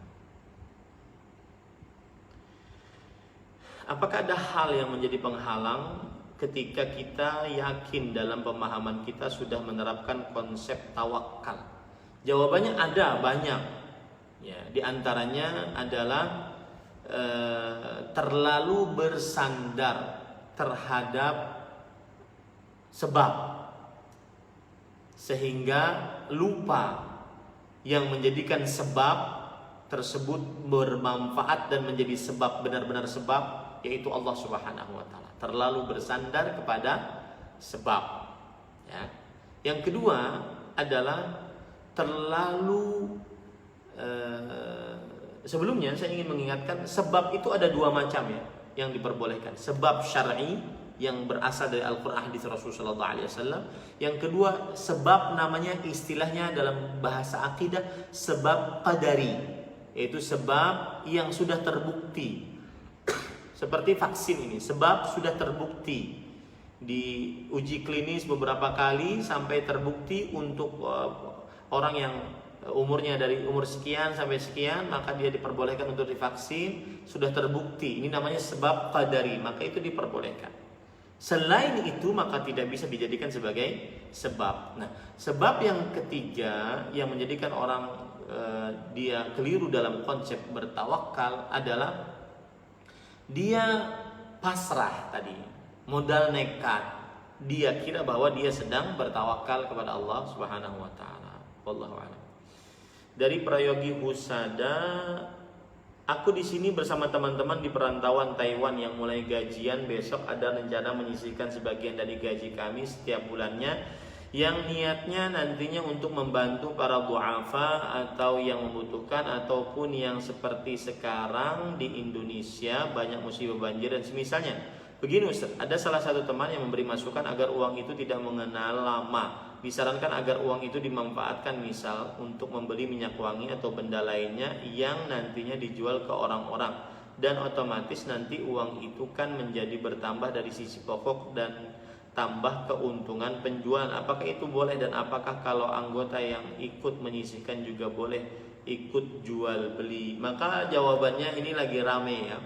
apakah ada hal yang menjadi penghalang ketika kita yakin dalam pemahaman kita sudah menerapkan konsep tawakal? Jawabannya ada banyak. Ya, di antaranya adalah terlalu bersandar terhadap sebab sehingga lupa yang menjadikan sebab tersebut bermanfaat dan menjadi sebab, benar-benar sebab, yaitu Allah Subhanahu wa taala. Terlalu bersandar kepada sebab, ya. Yang kedua adalah terlalu sebelumnya saya ingin mengingatkan, sebab itu ada dua macam ya yang diperbolehkan. Sebab syar'i yang berasal dari Al-Qur'an, hadis Rasulullah SAW. Yang kedua, sebab namanya istilahnya dalam bahasa akidah sebab qadari, yaitu sebab yang sudah terbukti. Seperti vaksin ini, sebab sudah terbukti, diuji klinis beberapa kali sampai terbukti untuk orang yang umurnya dari umur sekian sampai sekian, maka dia diperbolehkan untuk divaksin, sudah terbukti. Ini namanya sebab qadari, maka itu diperbolehkan. Selain itu maka tidak bisa dijadikan sebagai sebab. Nah, sebab yang ketiga yang menjadikan orang dia keliru dalam konsep bertawakal adalah dia pasrah tadi, modal nekat. Dia kira bahwa dia sedang bertawakal kepada Allah Subhanahu wa taala. Wallahu a'lam. Dari Prayogi Husada, aku di sini bersama teman-teman di perantauan Taiwan yang mulai gajian besok ada rencana menyisihkan sebagian dari gaji kami setiap bulannya yang niatnya nantinya untuk membantu para du'afa atau yang membutuhkan ataupun yang seperti sekarang di Indonesia banyak musibah banjir dan semisalnya. Begini Ustaz, ada salah satu teman yang memberi masukan agar uang itu tidak mengenal lama. Disarankan agar uang itu dimanfaatkan misal untuk membeli minyak wangi atau benda lainnya yang nantinya dijual ke orang-orang, dan otomatis nanti uang itu kan menjadi bertambah dari sisi pokok dan tambah keuntungan penjualan. Apakah itu boleh, dan apakah kalau anggota yang ikut menyisihkan juga boleh ikut jual beli? Maka jawabannya ini lagi rame ya,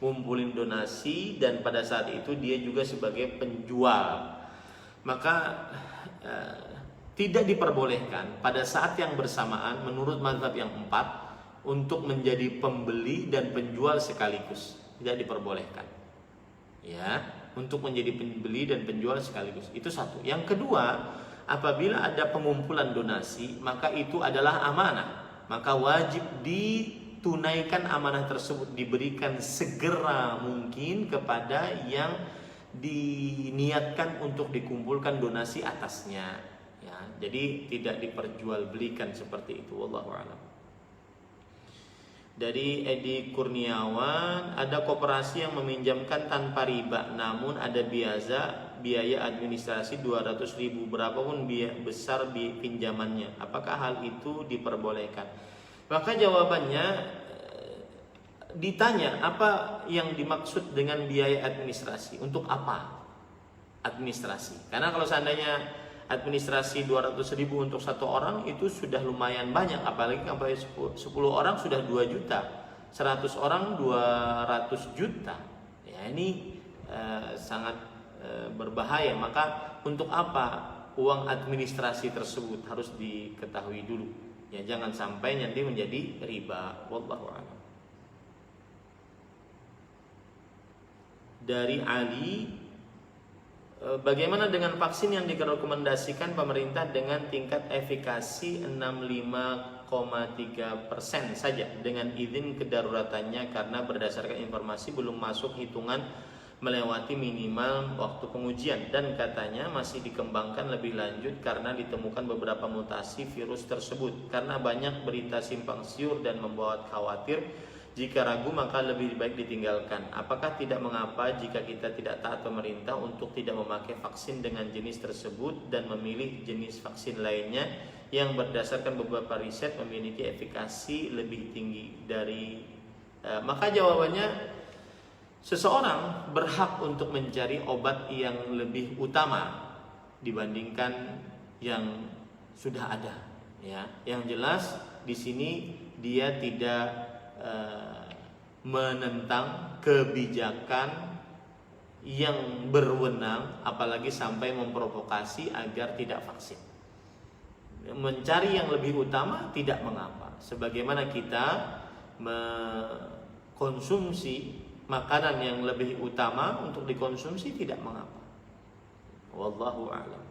ngumpulin donasi dan pada saat itu dia juga sebagai penjual. Maka tidak diperbolehkan pada saat yang bersamaan menurut mazhab yang 4 untuk menjadi pembeli dan penjual sekaligus. Tidak diperbolehkan. Ya, untuk menjadi pembeli dan penjual sekaligus. Itu satu. Yang kedua, apabila ada pengumpulan donasi, maka itu adalah amanah. Maka wajib ditunaikan amanah tersebut, diberikan segera mungkin kepada yang diniatkan untuk dikumpulkan donasi atasnya, ya. Jadi tidak diperjualbelikan seperti itu. Wallahu a'lam. Dari Edi Kurniawan, ada koperasi yang meminjamkan tanpa riba, namun ada biaya administrasi 200.000 berapapun besar pinjamannya. Apakah hal itu diperbolehkan? Maka jawabannya, ditanya apa yang dimaksud dengan biaya administrasi, untuk apa administrasi? Karena kalau seandainya administrasi 200.000 untuk satu orang itu sudah lumayan banyak, apalagi 10 orang sudah 2 juta, 100 orang 200 juta. Ya, ini sangat berbahaya. Maka untuk apa uang administrasi tersebut harus diketahui dulu. Ya, jangan sampai nanti menjadi riba. Wallahu a'lam. Dari Ali, bagaimana dengan vaksin yang direkomendasikan pemerintah dengan tingkat efikasi 65,3% saja dengan izin kedaruratannya karena berdasarkan informasi belum masuk hitungan melewati minimal waktu pengujian, dan katanya masih dikembangkan lebih lanjut karena ditemukan beberapa mutasi virus tersebut. Karena banyak berita simpang siur dan membuat khawatir, jika ragu maka lebih baik ditinggalkan. Apakah tidak mengapa jika kita tidak taat pemerintah untuk tidak memakai vaksin dengan jenis tersebut dan memilih jenis vaksin lainnya yang berdasarkan beberapa riset memiliki efikasi lebih tinggi dari maka jawabannya, seseorang berhak untuk mencari obat yang lebih utama dibandingkan yang sudah ada, ya. Yang jelas di sini dia tidak menentang kebijakan yang berwenang, apalagi sampai memprovokasi agar tidak vaksin. Mencari yang lebih utama tidak mengapa. Sebagaimana kita mengkonsumsi makanan yang lebih utama untuk dikonsumsi tidak mengapa. Wallahu a'lam.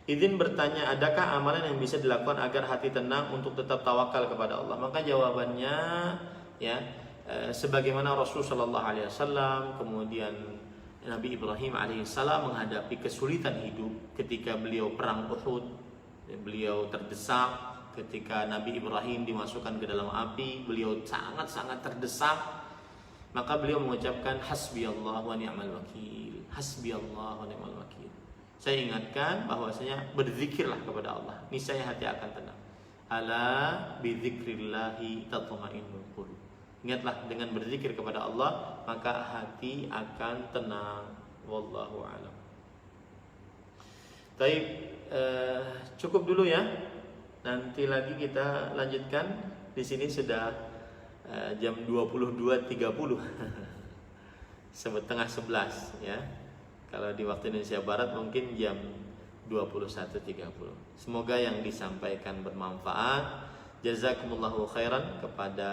Izin bertanya, adakah amalan yang bisa dilakukan agar hati tenang untuk tetap tawakal kepada Allah? Maka jawabannya, ya, sebagaimana Rasulullah SAW, kemudian Nabi Ibrahim alaihissalam menghadapi kesulitan hidup ketika beliau perang Uhud, beliau terdesak. Ketika Nabi Ibrahim dimasukkan ke dalam api, beliau sangat-sangat terdesak. Maka beliau mengucapkan hasbiyallah wa ni'mal wakil, hasbiyallah wa ni'mal wakil. Saya ingatkan bahwasanya berzikirlah kepada Allah, niscaya hati akan tenang. Ala bidzikrillahi tatma'innul qulub. Ingatlah, dengan berzikir kepada Allah maka hati akan tenang. Wallahu a'lam. Baik, cukup dulu ya. Nanti lagi kita lanjutkan. Di sini sudah jam 22.30. Setengah 11 ya. Kalau di waktu Indonesia Barat mungkin jam 21.30. Semoga yang disampaikan bermanfaat. Jazakumullahu khairan kepada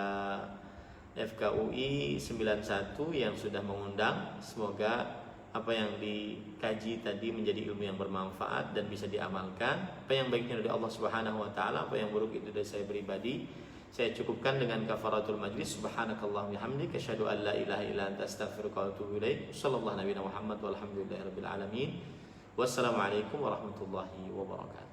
FKUI 91 yang sudah mengundang. Semoga apa yang dikaji tadi menjadi ilmu yang bermanfaat dan bisa diamalkan. Apa yang baiknya dari Allah Subhanahu wa taala, apa yang buruk itu dari saya pribadi. Saya cukupkan dengan kafaratul majlis. Subhanakallahumma hamdika asyhadu an la ilaha illa anta astaghfiruka wa atubu ilaik. Sallallahu nabiyana Muhammad walhamdulillahirabbil alamin. Wassalamualaikum warahmatullahi wabarakatuh.